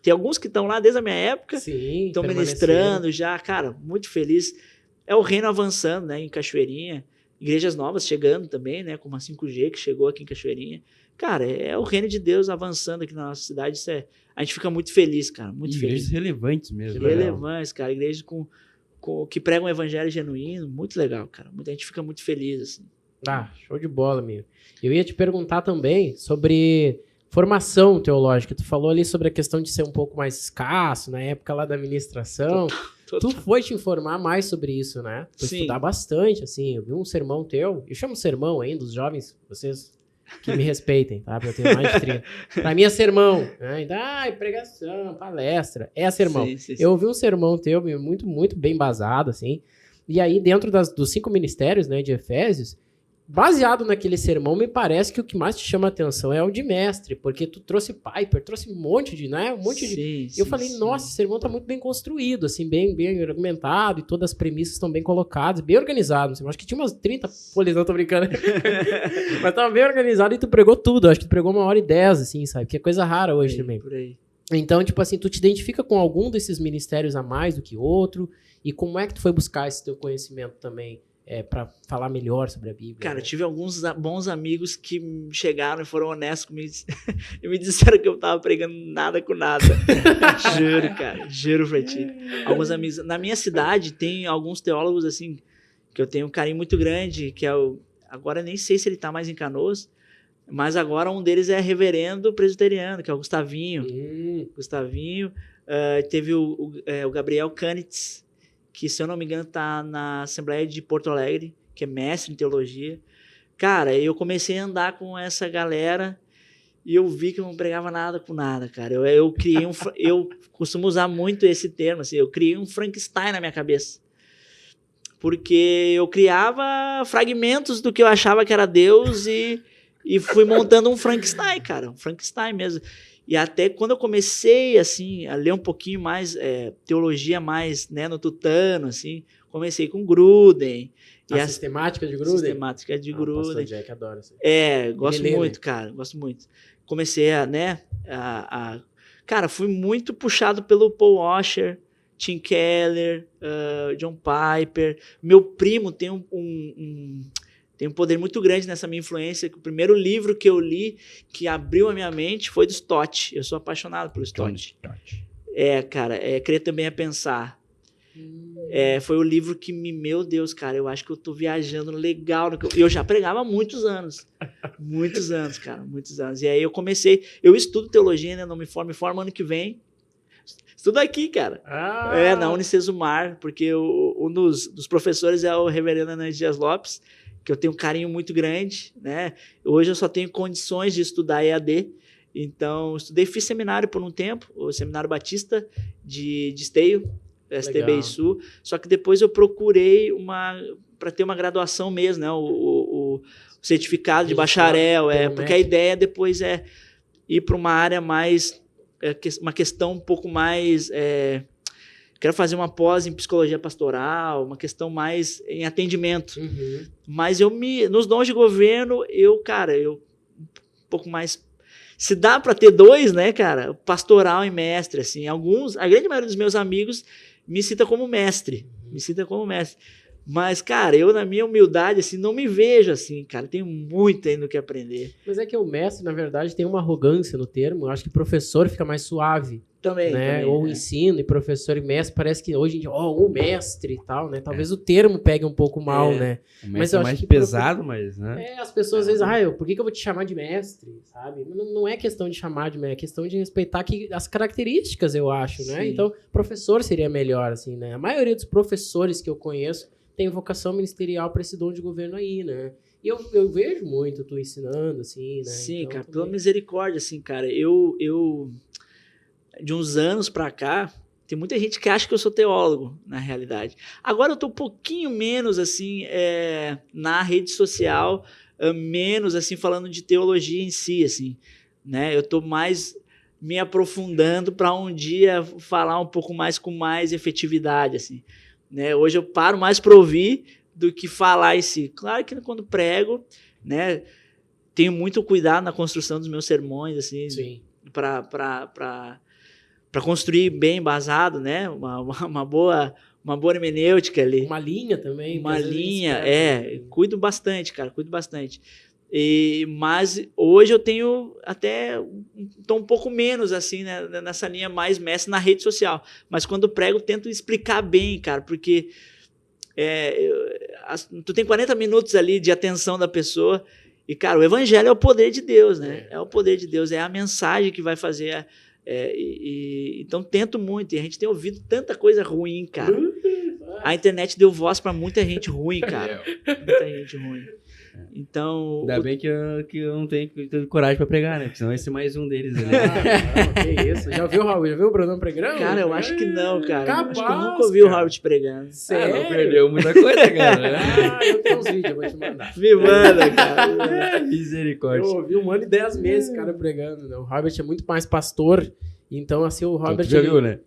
Tem alguns que estão lá desde a minha época, Sim, estão permanecendo. ministrando já, cara, muito feliz. É o reino avançando, né, em Cachoeirinha. Igrejas novas chegando também, né, como a 5G que chegou aqui em Cachoeirinha. Cara, é o reino de Deus avançando aqui na nossa cidade. A gente fica muito feliz, cara, muito Igrejas feliz. relevantes mesmo. Relevantes, cara. Igrejas que pregam um evangelho genuíno, muito legal, cara. A gente fica muito feliz, assim. Ah, show de bola, amigo. Eu ia te perguntar também sobre formação teológica. Tu falou ali sobre a questão de ser um pouco mais escasso, na época lá da administração. Tu foi te informar mais sobre isso, né? Tu Sim. estudar bastante, assim. Eu vi um sermão teu, eu chamo sermão ainda, os jovens, vocês que me respeitem, tá? Porque eu tenho mais de 30. Pra mim é sermão, né? Ainda, pregação, palestra, é sermão. Sim. Eu ouvi um sermão teu muito, muito bem basado, assim. E aí, dentro dos 5 ministérios, né, de Efésios, baseado naquele sermão, me parece que o que mais te chama a atenção é o de mestre, porque tu trouxe Piper, trouxe um monte de, né? Um monte de. Eu falei, nossa, esse sermão tá muito bem construído, assim, bem argumentado, e todas as premissas estão bem colocadas, bem organizado. Assim, eu acho que tinha umas 30 folhas, não tô brincando. Mas tava bem organizado e tu pregou tudo. Eu acho que tu pregou 1h10, assim, sabe? Que é coisa rara hoje também. Por aí. Então, tipo assim, tu te identifica com algum desses ministérios a mais do que outro? E como é que tu foi buscar esse teu conhecimento também? Pra falar melhor sobre a Bíblia. Cara, né? eu tive alguns bons amigos que chegaram e foram honestos comigo e me disseram que eu tava pregando nada com nada. Juro, cara. Juro pra ti. Alguns amigos. Na minha cidade tem alguns teólogos, assim, que eu tenho um carinho muito grande, que é agora nem sei se ele tá mais em Canoas, mas agora um deles é reverendo presbiteriano, que é o Gustavinho. Gustavinho. Teve o Gabriel Canitz, que, se eu não me engano, tá na Assembleia de Porto Alegre, que é mestre em teologia. Cara, eu comecei a andar com essa galera e eu vi que eu não pregava nada com nada, cara. Eu criei eu costumo usar muito esse termo, assim, eu criei um Frankenstein na minha cabeça. Porque eu criava fragmentos do que eu achava que era Deus e fui montando um Frankenstein, cara. Um Frankenstein mesmo. E até quando eu comecei, assim, a ler um pouquinho mais, teologia mais, né, no tutano, assim, comecei com Gruden. A sistemática de Gruden? Sistemática de Gruden. O pastor Jack adora isso. Gosto muito, cara, gosto muito. Comecei Cara, fui muito puxado pelo Paul Washer, Tim Keller, John Piper. Meu primo tem tem um poder muito grande nessa minha influência, que o primeiro livro que eu li, que abriu a minha mente, foi do Stott. Eu sou apaixonado pelo Stott. Cara, Crer Também é Pensar. Foi o livro que meu Deus, cara, eu acho que eu tô viajando legal. Eu já pregava há muitos anos. Muitos anos, cara, muitos anos. E aí eu estudo teologia, né, não me formo ano que vem. Estudo aqui, cara. Na Unicesumar, porque um dos professores é o reverendo Hernandes Dias Lopes, que eu tenho um carinho muito grande, né? Hoje eu só tenho condições de estudar EAD, então fiz seminário por um tempo, o Seminário Batista de Esteio, STBISU, só que depois eu procurei para ter uma graduação mesmo, né? O certificado de bacharel, porque a ideia depois é ir para uma área mais, uma questão um pouco mais... Quero fazer uma pós em psicologia pastoral, uma questão mais em atendimento. Uhum. Mas nos dons de governo, eu um pouco mais... Se dá para ter 2, né, cara? Pastoral e mestre, assim. A grande maioria dos meus amigos me cita como mestre. Mas, cara, eu, na minha humildade, assim, não me vejo assim, cara. Tenho muito ainda o que aprender. Mas é que o mestre, na verdade, tem uma arrogância no termo. Eu acho que professor fica mais suave. Também, né? Ou ensino e professor e mestre, parece que hoje em dia, o mestre e tal, né? Talvez o termo pegue um pouco mal, né? O mestre é mais pesado, mas, né? As pessoas às vezes, por que eu vou te chamar de mestre, sabe? Não é questão de chamar de mestre, é questão de respeitar as características, eu acho, né? Sim. Então, professor seria melhor, assim, né? A maioria dos professores que eu conheço tem vocação ministerial para esse dom de governo aí, né? E eu vejo muito tu ensinando, assim, né? Sim, então, cara, também... pela misericórdia, assim, cara, eu de uns anos pra cá, tem muita gente que acha que eu sou teólogo, na realidade. Agora eu tô um pouquinho menos, assim, na rede social, menos, assim, falando de teologia em si, assim, né? Eu tô mais me aprofundando para um dia falar um pouco mais com mais efetividade, assim, né? Hoje eu paro mais para ouvir do que falar em si. Claro que quando prego, né, tenho muito cuidado na construção dos meus sermões, assim, Sim. para construir bem embasado, né? Uma boa hermenêutica ali. Uma linha também. Uma às vezes linha, esquece. cuido bastante, cara, cuido bastante. Mas hoje eu tenho até tô um pouco menos assim, né, nessa linha mais mestre na rede social. Mas quando prego, eu tento explicar bem, cara, porque tu tem 40 minutos ali de atenção da pessoa e, cara, o evangelho é o poder de Deus, né? É o poder de Deus, é a mensagem que vai fazer. Então tento muito, e a gente tem ouvido tanta coisa ruim, cara. A internet deu voz pra muita gente ruim, cara. Muita gente ruim. Então. Ainda bem que eu não tenho coragem pra pregar, né? Porque senão vai ser mais um deles ali. Que isso? Já viu o Brunão pregando? Cara, eu acho que não, cara. Capaz, acho que eu nunca ouvi o Robert pregando. Sério? Não perdeu muita coisa, cara. Eu tenho uns vídeos, eu vou te mandar. Me manda, cara. Misericórdia. Eu ouvi 1 ano e 10 meses o cara pregando. Né? O Robert é muito mais pastor. Então, assim, o Robert... Tu já viu, né?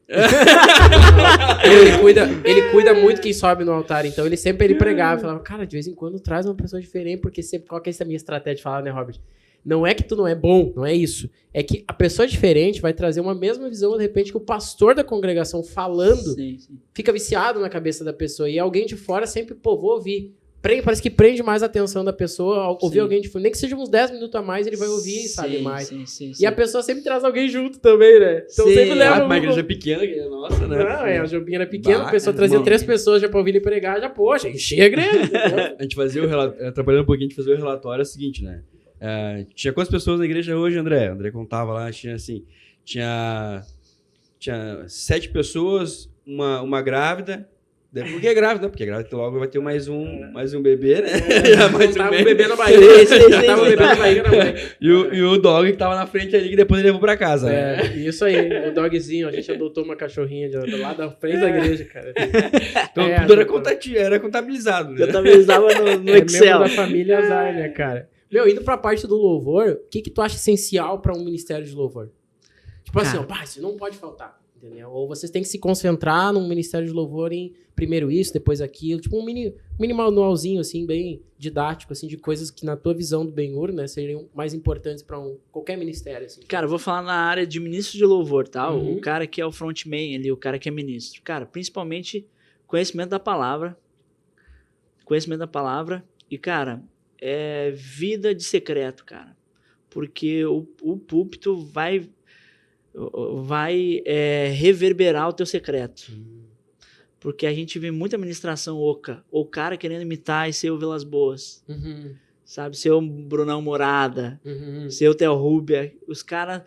Ele cuida muito quem sobe no altar. Então, ele pregava. Falava, cara, de vez em quando traz uma pessoa diferente. Porque sempre, qual que é essa minha estratégia de falar, né, Robert? Não é que tu não é bom, não é isso. É que a pessoa diferente vai trazer uma mesma visão, de repente, que o pastor da congregação falando Sim. fica viciado na cabeça da pessoa. E alguém de fora sempre, vou ouvir. Parece que prende mais a atenção da pessoa ao ouvir alguém de fora. Nem que seja uns 10 minutos a mais, ele vai ouvir e sabe mais. Sim. E a pessoa sempre traz alguém junto também, né? Então Sim. sempre leva... Uma igreja pequena, que é nossa, né? Não, a Jobinha era pequena, a Bah, pessoa trazia irmão. 3 pessoas já pra ouvir ele pregar, já, poxa, enchia a igreja. A gente fazia o relatório, trabalhando um pouquinho, a gente fazia o relatório, é o seguinte, né? Tinha quantas pessoas na igreja hoje, André? André contava lá, tinha 7 pessoas, uma grávida. Por que grávida? Porque grávida logo vai ter mais um bebê, né? Mais Tava um um bebê. bebê na barriga. Tava um bebê na barriga na mãe. E o dog que tava na frente ali, que depois ele levou pra casa. Né? Isso aí, o dogzinho, a gente adotou uma cachorrinha do lado da frente da igreja, cara. Então tudo era contabilizado. Né? Eu também estava no Excel. Membro da família azar, né, cara? Meu, indo pra parte do louvor, o que tu acha essencial pra um ministério de louvor? Tipo assim, isso não pode faltar, entendeu? Ou vocês têm que se concentrar num ministério de louvor em primeiro isso, depois aquilo, tipo um mini manualzinho, assim, bem didático, assim, de coisas que na tua visão do Ben-Hur, né, seriam mais importantes pra qualquer ministério, assim. Cara, eu vou falar na área de ministro de louvor, tá? Uhum. O cara que é o frontman ali, o cara que é ministro. Cara, principalmente conhecimento da palavra. E, cara, vida de secreto, cara. Porque o púlpito vai reverberar o teu secreto. Porque a gente vê muita ministração oca, ou cara querendo imitar e ser o Vilas Boas, sabe? Ser o Brunão Morada, ser o Theo Rubia. Os caras,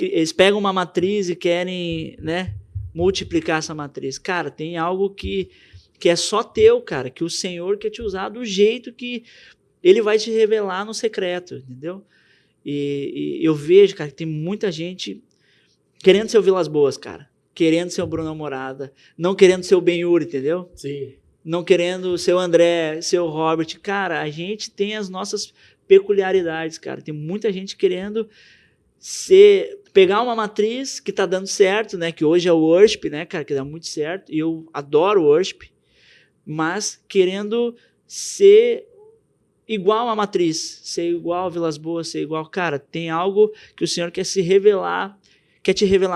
eles pegam uma matriz e querem, né, multiplicar essa matriz. Cara, tem algo que é só teu, cara, que o Senhor quer te usar do jeito que Ele vai te revelar no secreto, entendeu? E eu vejo, cara, que tem muita gente querendo ser o Vilas Boas, cara. Querendo ser o Bruno Morada, não querendo ser o Ben-Hur, entendeu? Sim. Não querendo ser o André, ser o Robert. Cara, a gente tem as nossas peculiaridades, cara. Tem muita gente querendo pegar uma matriz que tá dando certo, né? Que hoje é o worship, né, cara? Que dá muito certo. E eu adoro o worship. Mas querendo ser igual à matriz, ser igual a Vilas Boas, ser igual... Cara, tem algo que o Senhor quer te revelar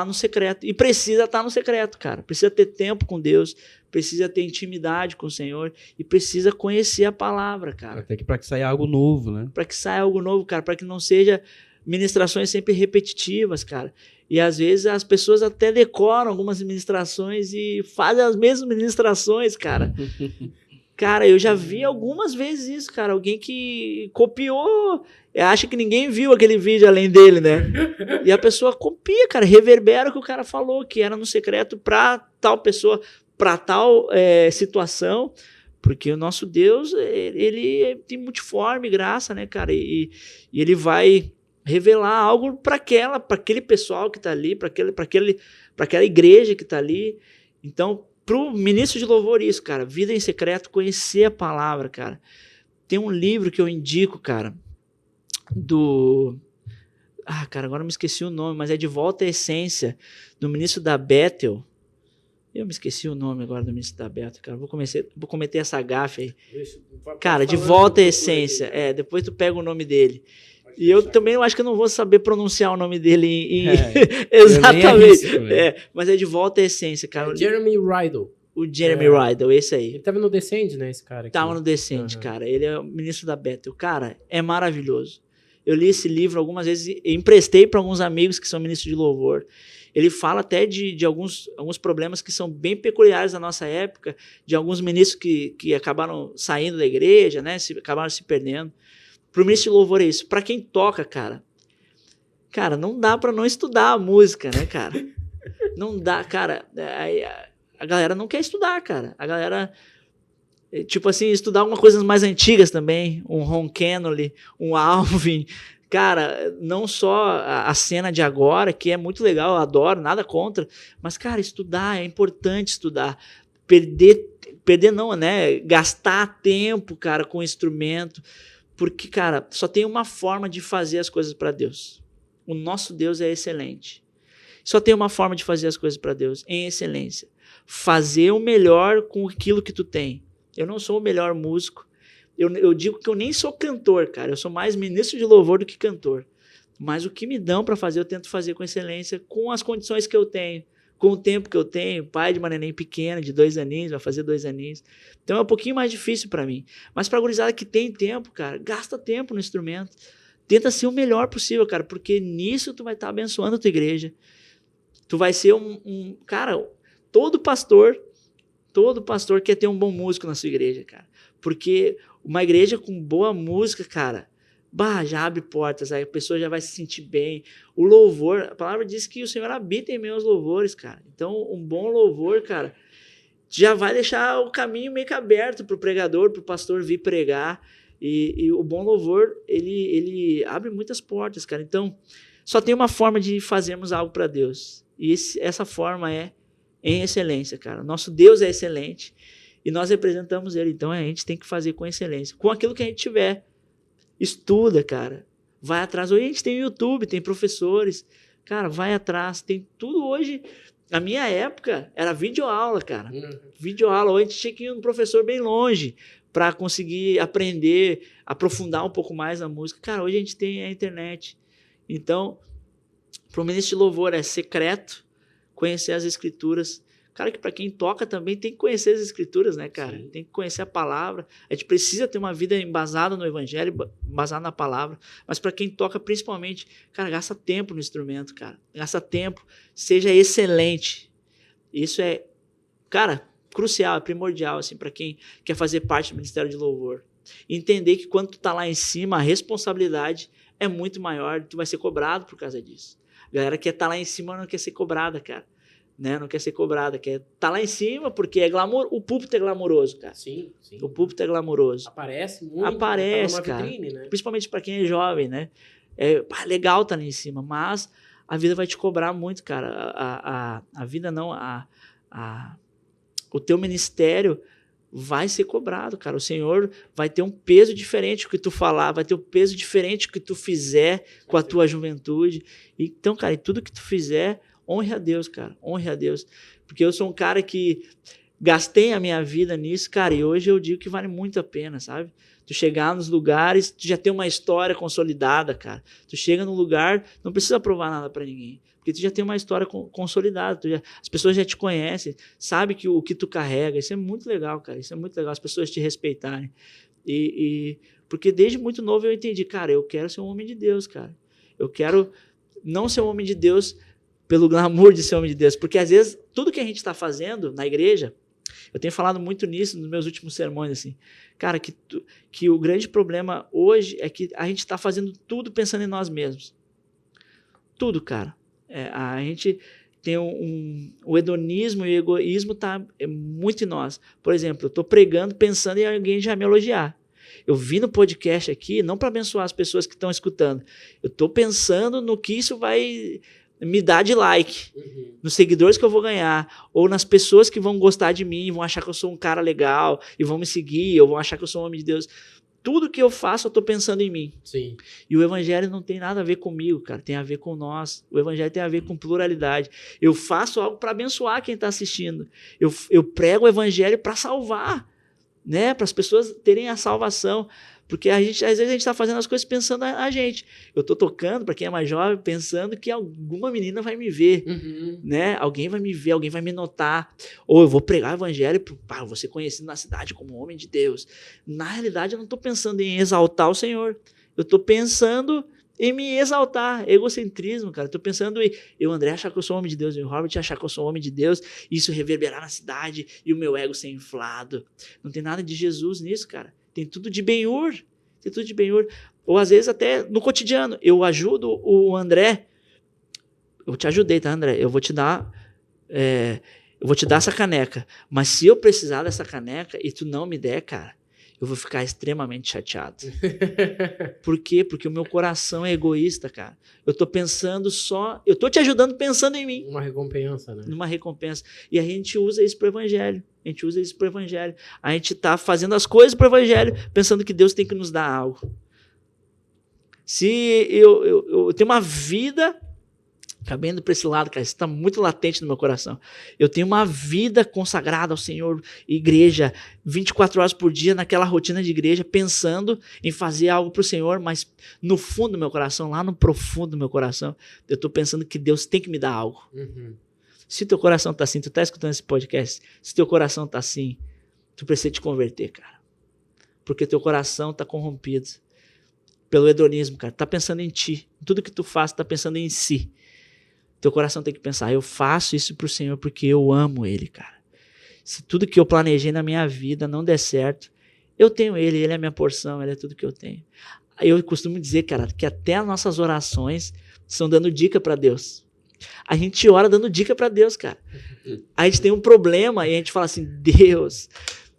no secreto. E precisa estar no secreto, cara. Precisa ter tempo com Deus, precisa ter intimidade com o Senhor e precisa conhecer a palavra, cara. Até que para que saia algo novo, né? Para que saia algo novo, cara. Para que não seja ministrações sempre repetitivas, cara. E às vezes as pessoas até decoram algumas ministrações e fazem as mesmas ministrações, cara. Cara, eu já vi algumas vezes isso, cara. Alguém que copiou, acha que ninguém viu aquele vídeo além dele, né? E a pessoa copia, cara, reverbera o que o cara falou, que era no secreto pra tal pessoa, pra tal situação, porque o nosso Deus, ele tem multiforme graça, né, cara? E ele vai revelar algo para aquele pessoal que tá ali, para aquela igreja que tá ali. Então, pro ministro de louvor isso, cara, vida em secreto, conhecer a palavra, cara. Tem um livro que eu indico, cara, cara, agora eu me esqueci o nome, mas é De Volta à Essência, do ministro da Bethel. Eu me esqueci o nome agora do ministro da Bethel, cara. Vou cometer essa gafe aí. Cara, De Volta à Essência. Depois tu pega o nome dele. E eu também acho que eu não vou saber pronunciar o nome dele Eu nem exatamente. arrisco, velho. Mas é De Volta à Essência, cara. Jeremy Riddle. O Jeremy Riddle, esse aí. Ele tava no Descend, né, esse cara aqui. Tava no Descende, Uhum. cara. Ele é o ministro da Bethel. Cara, é maravilhoso. Eu li esse livro algumas vezes e emprestei para alguns amigos que são ministros de louvor. Ele fala até de alguns problemas que são bem peculiares da nossa época, de alguns ministros que acabaram saindo da igreja, né? Acabaram se perdendo. Pro ministro de louvor é isso. Para quem toca, cara, não dá para não estudar a música, né, cara? Não dá, cara. A galera não quer estudar, cara. A galera, tipo assim, estudar algumas coisas mais antigas também. Um Ron Kenoly, um Alvin. Cara, não só a cena de agora, que é muito legal, eu adoro, nada contra. Mas, cara, estudar, é importante estudar. Perder não, né? Gastar tempo, cara, com o instrumento. Porque, cara, só tem uma forma de fazer as coisas para Deus. O nosso Deus é excelente. Só tem uma forma de fazer as coisas para Deus, em excelência. Fazer o melhor com aquilo que tu tem. Eu não sou o melhor músico. Eu digo que eu nem sou cantor, cara. Eu sou mais ministro de louvor do que cantor. Mas o que me dão para fazer, eu tento fazer com excelência, com as condições que eu tenho, com o tempo que eu tenho. Pai de uma neném pequena, de 2 aninhos, vai fazer 2 aninhos. Então é um pouquinho mais difícil para mim. Mas para a gurizada que tem tempo, cara, gasta tempo no instrumento. Tenta ser o melhor possível, cara, porque nisso tu vai estar abençoando a tua igreja. Tu vai ser cara, todo pastor quer ter um bom músico na sua igreja, cara. Porque uma igreja com boa música, cara, já abre portas, aí a pessoa já vai se sentir bem. O louvor, a palavra diz que o Senhor habita em meus louvores, cara. Então, um bom louvor, cara, já vai deixar o caminho meio que aberto pro pregador, pro pastor vir pregar. E o bom louvor, ele abre muitas portas, cara. Então, só tem uma forma de fazermos algo para Deus. E essa forma é em excelência, cara. Nosso Deus é excelente e nós representamos Ele. Então, a gente tem que fazer com excelência. Com aquilo que a gente tiver. Estuda, cara. Vai atrás. Hoje a gente tem YouTube, tem professores. Cara, vai atrás. Tem tudo hoje. Na minha época, era videoaula, cara. Videoaula. Hoje a gente tinha que ir um professor bem longe para conseguir aprender, aprofundar um pouco mais na música. Cara, hoje a gente tem a internet. Então, para o ministro de louvor é secreto, conhecer as escrituras. Cara, que para quem toca também tem que conhecer as escrituras, né, cara? Sim. Tem que conhecer a palavra. A gente precisa ter uma vida embasada no evangelho, embasada na palavra. Mas para quem toca, principalmente, cara, gasta tempo no instrumento, cara. Gasta tempo, seja excelente. Isso é, cara, crucial, é primordial, assim, para quem quer fazer parte do ministério de louvor. Entender que quando tu tá lá em cima, a responsabilidade é muito maior, tu vai ser cobrado por causa disso. A galera que tá lá em cima não quer ser cobrada, cara. Né? Não quer ser cobrada, quer tá lá em cima porque é glamour, o púlpito é glamouroso, cara. Sim. O púlpito é glamouroso. Aparece muito. Aparece, tá cara. Vitrine, né? Principalmente para quem é jovem, né? É legal tá lá em cima, mas a vida vai te cobrar muito, cara. A vida não, o teu ministério vai ser cobrado, cara. O Senhor vai ter um peso diferente o que tu falar, vai ter um peso diferente o que tu fizer com a tua juventude. Então, cara, em tudo que tu fizer, honre a Deus, cara. Honre a Deus. Porque eu sou um cara que gastei a minha vida nisso, cara, e hoje eu digo que vale muito a pena, sabe? Tu chegar nos lugares, tu já tem uma história consolidada, cara. Tu chega num lugar, não precisa provar nada pra ninguém. Porque tu já tem uma história consolidada. As pessoas já te conhecem, sabem o que tu carrega. Isso é muito legal, cara. Isso é muito legal, as pessoas te respeitarem. Porque desde muito novo eu entendi, cara, eu quero ser um homem de Deus, cara. Eu quero não ser um homem de Deus pelo glamour de ser homem de Deus. Porque às vezes tudo que a gente está fazendo na igreja, eu tenho falado muito nisso nos meus últimos sermões, assim. Cara, que o grande problema hoje é que a gente está fazendo tudo pensando em nós mesmos. Tudo, cara. A gente tem o hedonismo e o egoísmo tá muito em nós. Por exemplo, eu estou pregando pensando em alguém já me elogiar. Eu vim no podcast aqui não para abençoar as pessoas que estão escutando. Eu estou pensando no que isso vai me dar de like, nos seguidores que eu vou ganhar, ou nas pessoas que vão gostar de mim, vão achar que eu sou um cara legal, e vão me seguir, ou vão achar que eu sou um homem de Deus. Tudo que eu faço, eu estou pensando em mim. Sim. E o evangelho não tem nada a ver comigo, cara. Tem a ver com nós. O evangelho tem a ver com pluralidade. Eu faço algo para abençoar quem está assistindo. Eu prego o evangelho para salvar. né? Para as pessoas terem a salvação. Porque às vezes a gente está fazendo as coisas pensando na gente. Eu estou tocando, para quem é mais jovem, pensando que alguma menina vai me ver, né? Alguém vai me ver, alguém vai me notar. Ou eu vou pregar o evangelho, eu vou ser conhecido na cidade como homem de Deus. Na realidade, eu não estou pensando em exaltar o Senhor. Eu estou pensando em me exaltar. Egocentrismo, cara. Estou pensando em eu, André, achar que eu sou homem de Deus, e o Robert achar que eu sou homem de Deus, e isso reverberar na cidade, e o meu ego ser inflado. Não tem nada de Jesus nisso, cara. Tem tudo de Ben-Hur. Tem tudo de Ben-Hur. Ou às vezes até no cotidiano. Eu ajudo o André. Eu te ajudei, tá, André? Eu vou te dar essa caneca. Mas se eu precisar dessa caneca e tu não me der, cara, eu vou ficar extremamente chateado. Por quê? Porque o meu coração é egoísta, cara. Eu tô pensando só... Eu tô te ajudando pensando em mim. Uma recompensa, né? Numa recompensa. E a gente usa isso pro evangelho. A gente tá fazendo as coisas pro evangelho, pensando que Deus tem que nos dar algo. Se eu tenho uma vida... Acabei indo para esse lado, cara, isso está muito latente no meu coração. Eu tenho uma vida consagrada ao Senhor, igreja, 24 horas por dia, naquela rotina de igreja, pensando em fazer algo para o Senhor, mas no fundo do meu coração, lá no profundo do meu coração, eu estou pensando que Deus tem que me dar algo. Se teu coração está assim, tu está escutando esse podcast, se teu coração está assim, tu precisa te converter, cara. Porque teu coração está corrompido pelo hedonismo, cara. Tá pensando em ti. Tudo que tu faz, tá pensando em si. Teu coração tem que pensar, eu faço isso pro Senhor porque eu amo Ele, cara. Se tudo que eu planejei na minha vida não der certo, eu tenho Ele é a minha porção, Ele é tudo que eu tenho. Eu costumo dizer, cara, que até as nossas orações são dando dica para Deus. A gente ora dando dica para Deus, cara. A gente tem um problema e a gente fala assim, Deus...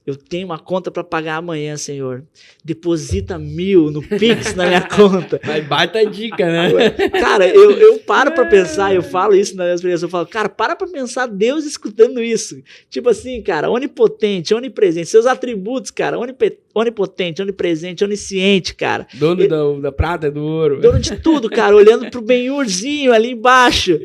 Eu tenho uma conta para pagar amanhã, Senhor. Deposita 1.000 no Pix na minha conta. Mas baita dica, né? Cara, eu paro para pensar, eu falo isso nas minhas pregações, eu falo, cara, para pensar Deus escutando isso. Tipo assim, cara, onipotente, onipresente, seus atributos, cara, onipotente, onipresente, onisciente, cara. Dono da prata, do ouro. Dono de tudo, cara, olhando pro Ben-Hurzinho ali embaixo.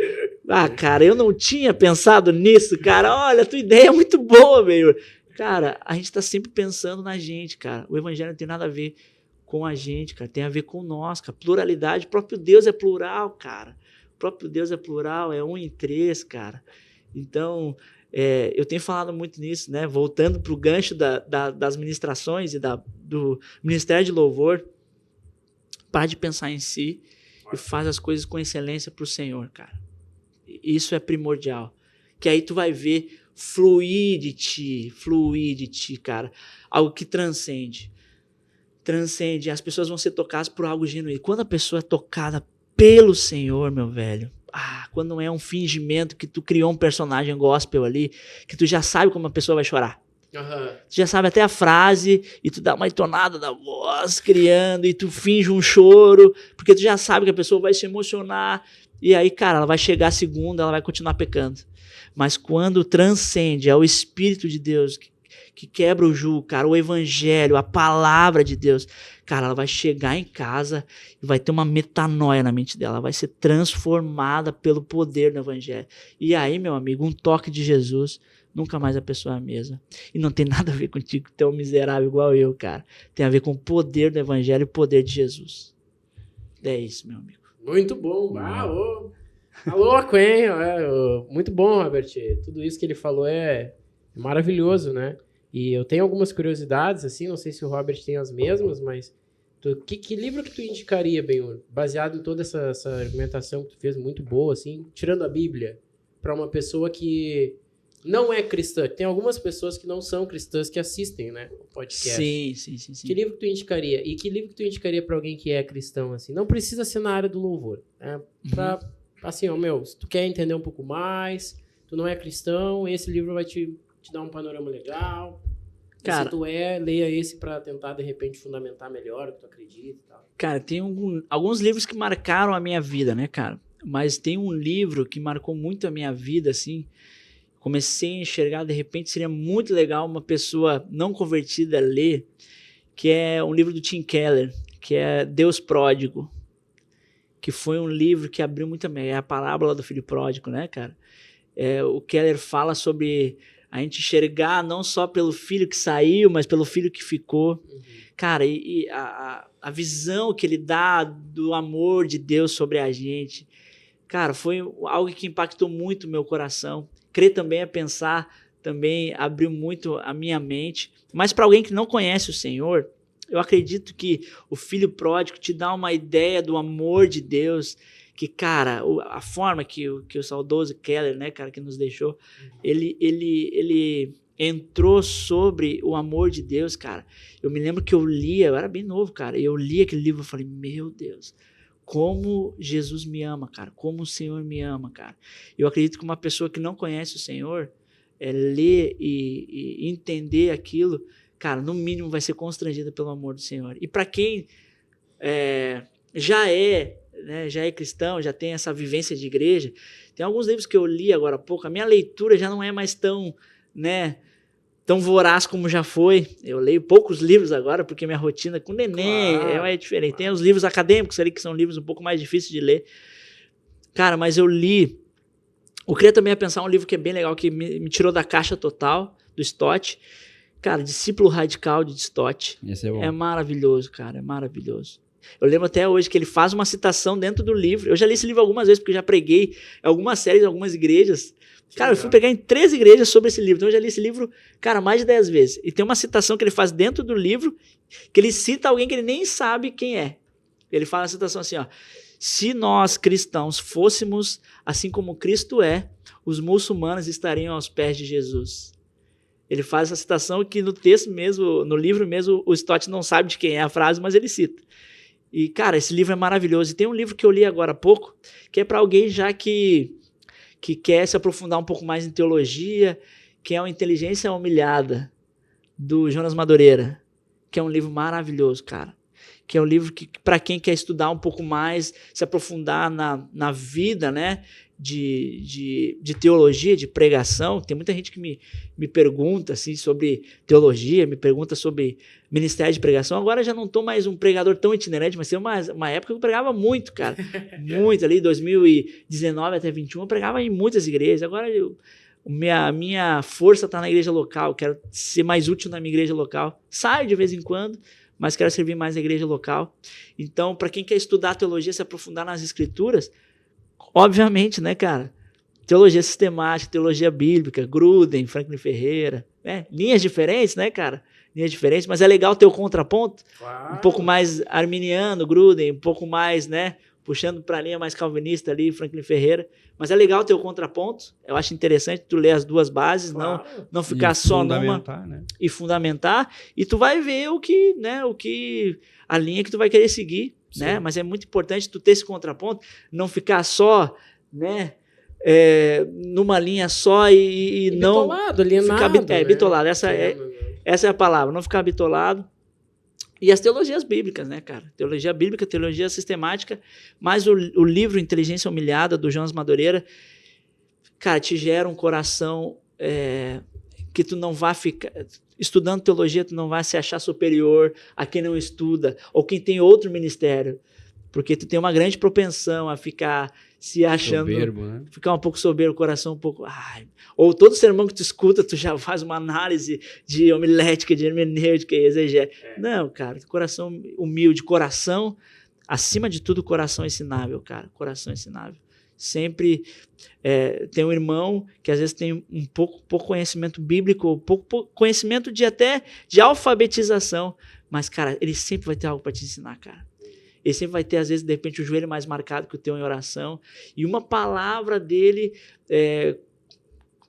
Ah, cara, eu não tinha pensado nisso, cara. Olha, a tua ideia é muito boa, Ben-Hur. Cara, a gente tá sempre pensando na gente, cara. O evangelho não tem nada a ver com a gente, cara. Tem a ver com nós, cara. Pluralidade. O próprio Deus é plural, cara. O próprio Deus é plural, é 1 em 3, cara. Então, eu tenho falado muito nisso, né? Voltando pro gancho das ministrações e do Ministério de Louvor. Para de pensar em si e faz as coisas com excelência pro Senhor, cara. Isso é primordial. Que aí tu vai ver fluir de ti, cara. Algo que transcende. As pessoas vão ser tocadas por algo genuíno. Quando a pessoa é tocada pelo Senhor, meu velho, quando não é um fingimento que tu criou um personagem gospel ali, que tu já sabe como a pessoa vai chorar. Tu já sabe até a frase, e tu dá uma entonada da voz, criando, e tu finge um choro, porque tu já sabe que a pessoa vai se emocionar, e aí, cara, ela vai chegar a segunda, ela vai continuar pecando. Mas quando transcende, é o Espírito de Deus que quebra o jugo, cara, o Evangelho, a palavra de Deus, cara, ela vai chegar em casa e vai ter uma metanoia na mente dela, ela vai ser transformada pelo poder do Evangelho. E aí, meu amigo, um toque de Jesus, nunca mais a pessoa é a mesma. E não tem nada a ver contigo, que tu é um miserável igual eu, cara. Tem a ver com o poder do Evangelho e o poder de Jesus. É isso, meu amigo. Muito bom. Alô, Quen. Muito bom, Robert. Tudo isso que ele falou é maravilhoso, né? E eu tenho algumas curiosidades, assim, não sei se o Robert tem as mesmas, mas que livro que tu indicaria, Ben-Hur, baseado em toda essa argumentação que tu fez, muito boa, assim, tirando a Bíblia, para uma pessoa que não é cristã? Tem algumas pessoas que não são cristãs que assistem, né, o podcast. Sim. Que livro que tu indicaria? E que livro que tu indicaria para alguém que é cristão, assim? Não precisa ser na área do louvor, né? Assim, se tu quer entender um pouco mais, tu não é cristão, esse livro vai te dar um panorama legal. Cara, se tu leia esse pra tentar, de repente, fundamentar melhor o que tu acredita e tal. Cara, tem alguns livros que marcaram a minha vida, né, cara? Mas tem um livro que marcou muito a minha vida, assim. Comecei a enxergar, de repente, seria muito legal uma pessoa não convertida ler, que é um livro do Tim Keller, que é Deus Pródigo. Que foi um livro que abriu muito a parábola do filho pródigo, né, cara? O Keller fala sobre A gente enxergar não só pelo filho que saiu, mas pelo filho que ficou. Cara, e a visão que ele dá do amor de Deus sobre a gente, cara, foi algo que impactou muito o meu coração. Crer também é pensar, também abriu muito a minha mente. Mas para alguém que não conhece o Senhor, eu acredito que o filho pródigo te dá uma ideia do amor de Deus, que, cara, a forma que o saudoso Keller, né, cara, que nos deixou, ele entrou sobre o amor de Deus, cara. Eu me lembro que eu era bem novo, cara, e eu li aquele livro e falei, meu Deus, como Jesus me ama, cara, como o Senhor me ama, cara. Eu acredito que uma pessoa que não conhece o Senhor, ler e entender aquilo, cara, no mínimo vai ser constrangida pelo amor do Senhor. E para quem já é cristão, já tem essa vivência de igreja, tem alguns livros que eu li agora há pouco, a minha leitura já não é mais tão voraz como já foi. Eu leio poucos livros agora, porque minha rotina com neném é diferente. Tem os livros acadêmicos ali, que são livros um pouco mais difíceis de ler. Cara, mas eu li... Eu queria também pensar um livro que é bem legal, que me tirou da caixa total, do Stott. Cara, Discípulo Radical de Stott. Esse é bom. É maravilhoso, cara, é maravilhoso. Eu lembro até hoje que ele faz uma citação dentro do livro. Eu já li esse livro algumas vezes, porque eu já preguei em algumas séries, em algumas igrejas. Cara, eu fui pregar em 3 igrejas sobre esse livro. Então eu já li esse livro, cara, mais de 10 vezes. E tem uma citação que ele faz dentro do livro, que ele cita alguém que ele nem sabe quem é. Ele fala a citação assim, ó. Se nós, cristãos, fôssemos assim como Cristo é, os muçulmanos estariam aos pés de Jesus. Ele faz essa citação que no texto mesmo, no livro mesmo, o Stott não sabe de quem é a frase, mas ele cita. E, cara, esse livro é maravilhoso. E tem um livro que eu li agora há pouco, que é para alguém já que quer se aprofundar um pouco mais em teologia, que é o Inteligência Humilhada, do Jonas Madureira, que é um livro maravilhoso, cara. Que é um livro que, para quem quer estudar um pouco mais, se aprofundar na vida, né, de teologia, de pregação. Tem muita gente que me pergunta assim, sobre teologia, me pergunta sobre ministério de pregação. Agora já não estou mais um pregador tão itinerante, mas tem uma época que eu pregava muito, cara. Muito, ali 2019 até 2021, eu pregava em muitas igrejas. Agora minha força está na igreja local, quero ser mais útil na minha igreja local. Saio de vez em quando, mas quero servir mais na igreja local. Então, para quem quer estudar teologia, se aprofundar nas escrituras, obviamente, né, cara? Teologia sistemática, teologia bíblica, Gruden, Franklin Ferreira, né? Linhas diferentes, né, cara? Linhas diferentes, mas é legal ter o contraponto, um pouco mais arminiano, Gruden, um pouco mais, né, puxando para a linha mais calvinista ali, Franklin Ferreira, mas é legal ter o contraponto, eu acho interessante tu ler as duas bases, não ficar só numa, né? E fundamentar, e tu vai ver a linha que tu vai querer seguir, né? Mas é muito importante tu ter esse contraponto, não ficar só, né, numa linha só e não bitolado, alienado, ficar bitolado, essa é a palavra, não ficar bitolado. E as teologias bíblicas, né, cara? Teologia bíblica, teologia sistemática, mas o livro Inteligência Humilhada, do Jonas Madureira, cara, te gera um coração que tu não vai ficar... Estudando teologia, tu não vai se achar superior a quem não estuda, ou quem tem outro ministério, porque tu tem uma grande propensão a ficar se achando... Soberbo, né? Ficar um pouco soberbo, o coração um pouco... Ou todo sermão que tu escuta, tu já faz uma análise de homilética, de hermenêutica e exegética. Não, cara, coração humilde, coração, acima de tudo, coração ensinável, cara, coração ensinável. Sempre tem um irmão que às vezes tem um pouco conhecimento bíblico, pouco conhecimento de alfabetização, mas, cara, ele sempre vai ter algo para te ensinar, cara. Ele sempre vai ter, às vezes, de repente, o joelho mais marcado que o teu em oração, e uma palavra dele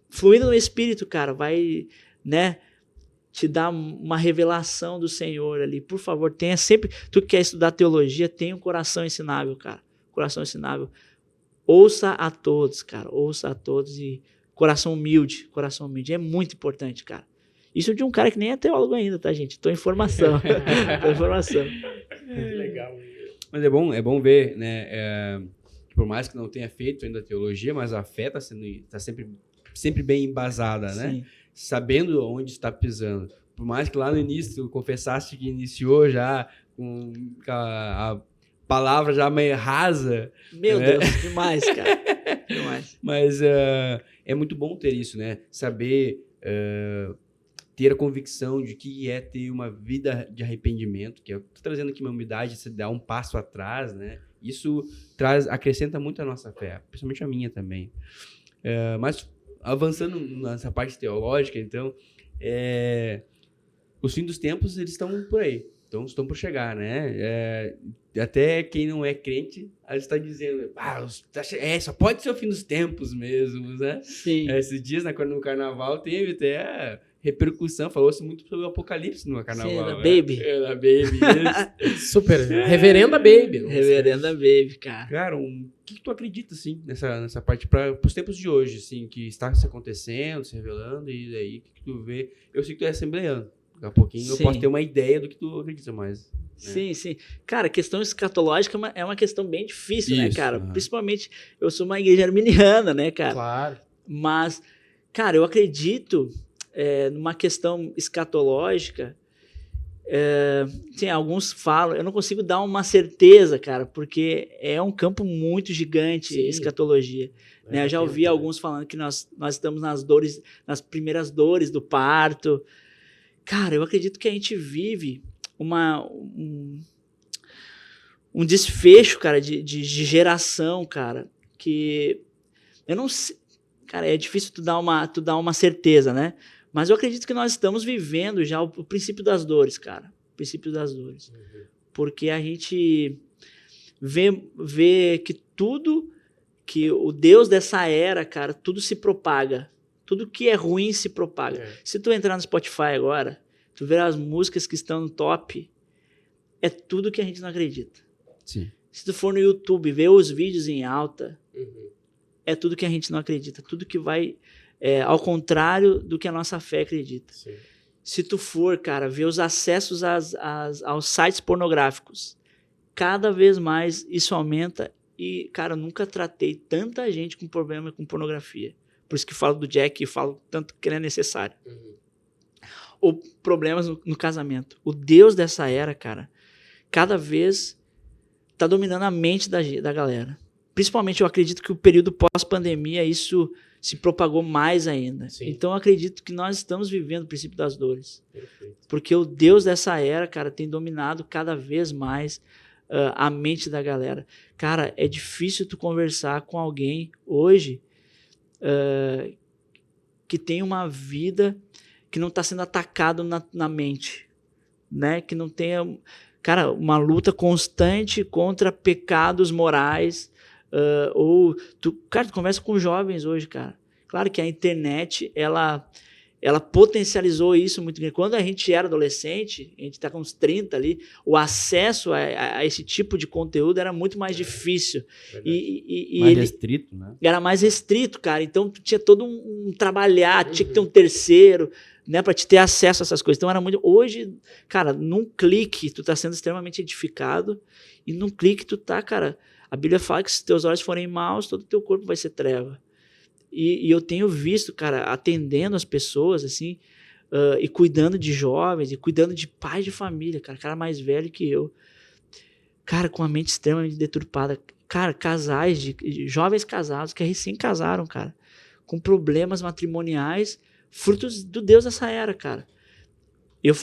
fluindo no Espírito, cara, vai, né, te dar uma revelação do Senhor ali. Por favor, tenha sempre, tu que quer estudar teologia, tenha um coração ensinável, cara, coração ensinável. Ouça a todos, cara, ouça a todos e coração humilde, é muito importante, cara. Isso de um cara que nem é teólogo ainda, tá, gente? Tô em formação. Legal. Mas é bom ver, né, por mais que não tenha feito ainda teologia, mas a fé tá sempre bem embasada, né? Sim. Sabendo onde está pisando. Por mais que lá no início tu confessaste que iniciou já com a palavra já meio rasa. Meu Deus, demais, cara. Demais. Mas é muito bom ter isso, né? Saber ter a convicção de que é ter uma vida de arrependimento, que eu tô trazendo aqui uma humildade, se dar um passo atrás, né? Isso acrescenta muito a nossa fé, principalmente a minha também. Mas avançando nessa parte teológica, então, os fins dos tempos, eles estão por aí. Então, estão por chegar, né? Até quem não é crente está dizendo, só pode ser o fim dos tempos mesmo, né? Sim. Esses dias, no carnaval, teve até repercussão, falou-se muito sobre o Apocalipse no carnaval. Sim, da né? Baby. Da Baby, isso. Super. Reverenda Baby. Reverenda Baby, cara. Cara, o que tu acredita, assim, nessa parte, para os tempos de hoje, assim, que está se acontecendo, se revelando, e aí, o que tu vê? Eu sei que tu é assembleano. Daqui a pouquinho eu posso ter uma ideia do que tu acredita mais. Né? Sim, sim. Cara, a questão escatológica é uma questão bem difícil, né, cara? Principalmente, eu sou uma igreja arminiana, né, cara? Claro. Mas, cara, eu acredito numa questão escatológica. Alguns falam, eu não consigo dar uma certeza, cara, porque é um campo muito gigante, escatologia. Né? Eu já ouvi alguns falando que nós estamos nas primeiras dores do parto. Cara, eu acredito que a gente vive um desfecho, cara, de geração, cara, que eu não sei, cara, é difícil tu dar uma certeza, né? Mas eu acredito que nós estamos vivendo já o princípio das dores, cara, o princípio das dores, porque a gente vê que o Deus dessa era, cara, tudo se propaga. Tudo que é ruim se propaga. Se tu entrar no Spotify agora, tu ver as músicas que estão no top, é tudo que a gente não acredita. Sim. Se tu for no YouTube, ver os vídeos em alta, é tudo que a gente não acredita. Tudo que vai ao contrário do que a nossa fé acredita. Sim. Se tu for, cara, ver os acessos aos sites pornográficos, cada vez mais isso aumenta. E, cara, eu nunca tratei tanta gente com problema com pornografia. Por isso que falo do Jack e falo tanto que ele é necessário. Ou problemas no casamento. O Deus dessa era, cara, cada vez tá dominando a mente da galera. Principalmente, eu acredito que o período pós-pandemia, isso se propagou mais ainda. Sim. Então, eu acredito que nós estamos vivendo o princípio das dores. Perfeito. Porque o Deus dessa era, cara, tem dominado cada vez mais a mente da galera. Cara, é difícil tu conversar com alguém hoje que tem uma vida que não está sendo atacado na mente, né? Que não tenha, cara, uma luta constante contra pecados morais, tu conversa com jovens hoje, cara. Claro que a internet, ela potencializou isso muito. Quando a gente era adolescente, a gente está com uns 30 ali, o acesso a esse tipo de conteúdo era muito mais difícil. Mais restrito, né? Era mais restrito, cara. Então, tu tinha todo um trabalhar, tinha que ter um terceiro, né, para te ter acesso a essas coisas. Então, era muito... Hoje, cara, num clique, tu tá sendo extremamente edificado, e num clique tu tá, cara... A Bíblia fala que se teus olhos forem maus, todo o teu corpo vai ser treva. E eu tenho visto, cara, atendendo as pessoas, assim, e cuidando de jovens, e cuidando de pais de família, cara mais velho que eu. Cara, com a mente extremamente deturpada. Cara, casais, jovens casados, que recém casaram, cara, com problemas matrimoniais, frutos do Deus dessa era, cara.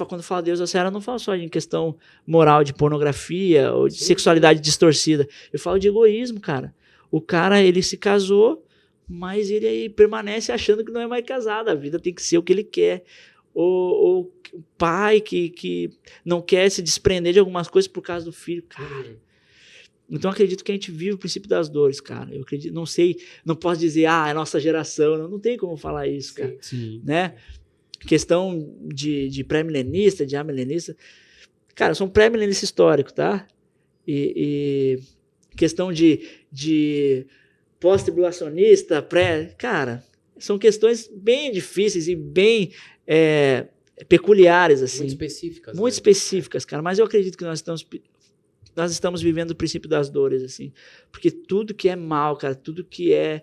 Quando falo Deus dessa era, eu não falo só em questão moral, de pornografia, ou de sexualidade distorcida. Eu falo de egoísmo, cara. O cara, ele se casou, mas ele aí permanece achando que não é mais casado, a vida tem que ser o que ele quer. Ou o pai que não quer se desprender de algumas coisas por causa do filho. Cara, então eu acredito que a gente vive o princípio das dores, cara. Eu acredito, não sei, não posso dizer, é a nossa geração, não tem como falar isso, cara. Sim. Né? Questão de pré-milenista, de amilenista. Cara, eu sou um pré-milenista histórico, tá? E questão de pós-tribulacionista, cara, são questões bem difíceis e bem peculiares, assim. Muito específicas. Muito específicas, cara. Mas eu acredito que nós estamos vivendo o princípio das dores, assim. Porque tudo que é mal, cara, tudo que é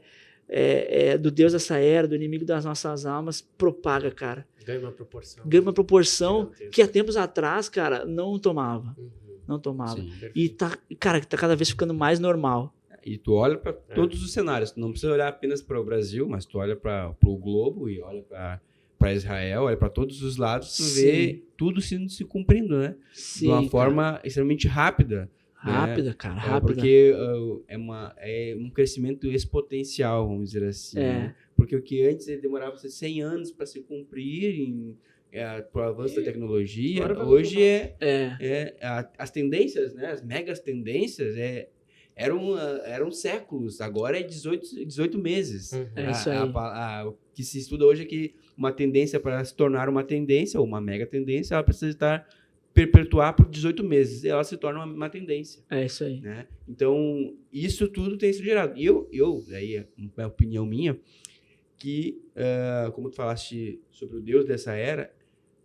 do Deus dessa era, do inimigo das nossas almas, propaga, cara. Ganha uma proporção. Ganha uma proporção que há tempos atrás, cara, não tomava. Não tomava. Sim, e tá cada vez ficando mais normal. E tu olha para todos os cenários. Tu não precisa olhar apenas para o Brasil, mas tu olha para o globo e olha para para Israel, olha para todos os lados, tu Sim. vê tudo se cumprindo, né? Sim, De uma cara. forma extremamente rápida. Rápida, cara, É, rápida. porque é um crescimento exponencial, vamos dizer assim. É. Né? Porque o que antes demorava 100 anos para se cumprir pro avanço da tecnologia, Agora vai hoje mudar. as tendências, né? As megas tendências eram séculos, agora é 18 meses. Uhum. É isso aí. O que se estuda hoje é que uma tendência, para se tornar uma tendência, ou uma mega tendência, ela precisa perpetuar por 18 meses, e ela se torna uma tendência. É isso aí. Né? Então, isso tudo tem sido gerado. E aí é uma opinião minha, que, como tu falaste sobre o Deus dessa era,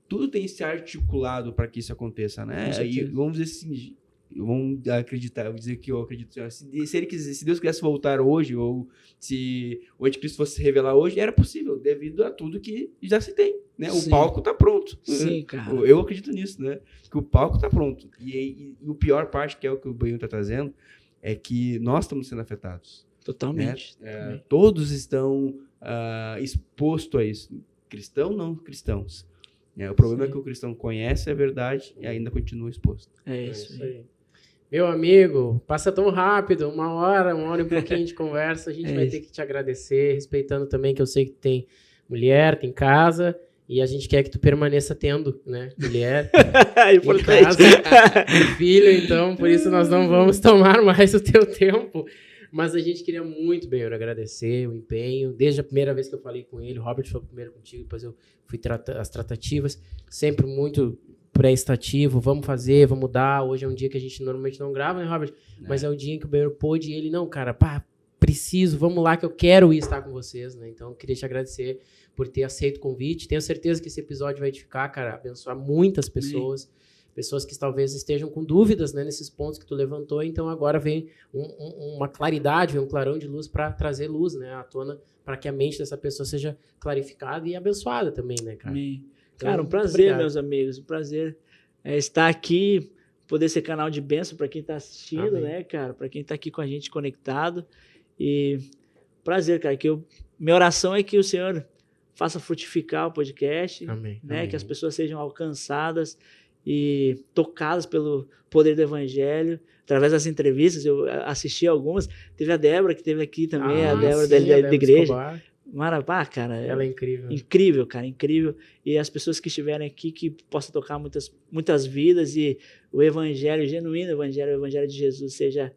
tudo tem se articulado para que isso aconteça, né? Com certeza. E vamos dizer assim, vamos acreditar, eu vou dizer que eu acredito, se Deus quisesse voltar hoje, ou se o anticristo fosse se revelar hoje, era possível, devido a tudo que já se tem, né? Sim. O palco tá pronto. Sim, cara. Eu acredito nisso, né? Que o palco tá pronto. E o pior parte, que é o que o Benhur tá trazendo, é que nós estamos sendo afetados. Totalmente. Todos estão expostos a isso. Cristão, não cristãos. O problema Sim. é que o cristão conhece a verdade e ainda continua exposto. É É isso isso aí. aí. Meu amigo, passa tão rápido, uma hora e um pouquinho de conversa, a gente É vai isso. ter que te agradecer, respeitando também que eu sei que tem mulher, tem casa, e a gente quer que tu permaneça tendo, né, mulher, É em importante. casa, e filho, então, por isso nós não vamos tomar mais o teu tempo. Mas a gente queria muito, Benhur, agradecer o empenho. Desde a primeira vez que eu falei com ele, o Robert foi primeiro contigo, depois eu fui as tratativas, sempre muito pré-estativo, vamos fazer, vamos mudar. Hoje é um dia que a gente normalmente não grava, né, Robert? Mas é o dia em que o Benhur pôde e ele, não, cara, preciso, vamos lá que eu quero ir estar com vocês, né? Então, eu queria te agradecer por ter aceito o convite. Tenho certeza que esse episódio vai edificar, cara, abençoar muitas pessoas. Pessoas que talvez estejam com dúvidas, né, nesses pontos que tu levantou, então agora vem uma claridade, vem um clarão de luz para trazer luz, né, à tona, para que a mente dessa pessoa seja clarificada e abençoada também, né, cara? Amém. Então, Cara, um muito prazer, obrigado. meus amigos. Um prazer estar aqui, poder ser canal de bênção para quem está assistindo, Amém. né, cara? Para quem está aqui com a gente conectado. E prazer, cara, minha oração é que o Senhor faça frutificar o podcast, Amém. né? Amém. Que as pessoas sejam alcançadas e tocadas pelo poder do evangelho. Através das entrevistas, eu assisti algumas. Teve a Débora, que esteve aqui também, a Débora sim, da a Débora igreja. Escobar. Maravilha, cara. Ela é incrível. Incrível, cara, incrível. E as pessoas que estiverem aqui, que possa tocar muitas vidas e o evangelho, o genuíno evangelho, o evangelho de Jesus seja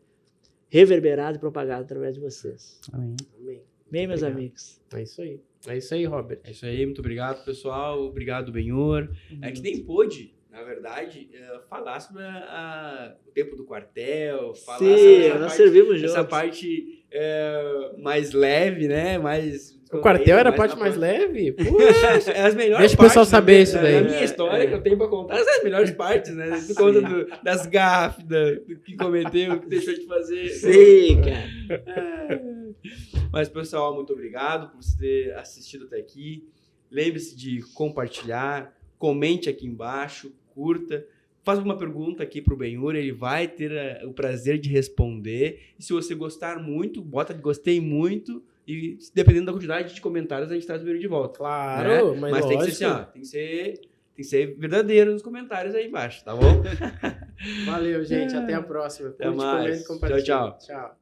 reverberado e propagado através de vocês. Amém. Amém. Bem, meus Obrigado. amigos. É isso aí. É isso aí, Robert. É isso aí, muito obrigado, pessoal. Obrigado, Benhur. É que nem pôde, na verdade, falar sobre o tempo do quartel, falar sobre Sim, essa nós parte, servimos essa juntos. parte mais leve, né? Mais O quartel era a parte na mais leve? É as melhores Deixa o pessoal partes saber da isso daí. Da minha história que eu tenho pra contar, essas são as melhores partes, né? Tu conta das gafes, do que cometeu, o que deixou de fazer. Sim, cara. Mas, pessoal, muito obrigado por você ter assistido até aqui. Lembre-se de compartilhar, comente aqui embaixo, curta. Faz uma pergunta aqui pro Benhur, ele vai ter o prazer de responder. E se você gostar muito, bota gostei muito. E dependendo da quantidade de comentários, a gente traz o Benhur de volta. Claro, né? mas Mas tem que ser assim, ó, tem que ser verdadeiro nos comentários aí embaixo, tá bom? Valeu, gente. Até a próxima. Até Curte, mais. comenta e compartilha. Tchau, tchau. Tchau.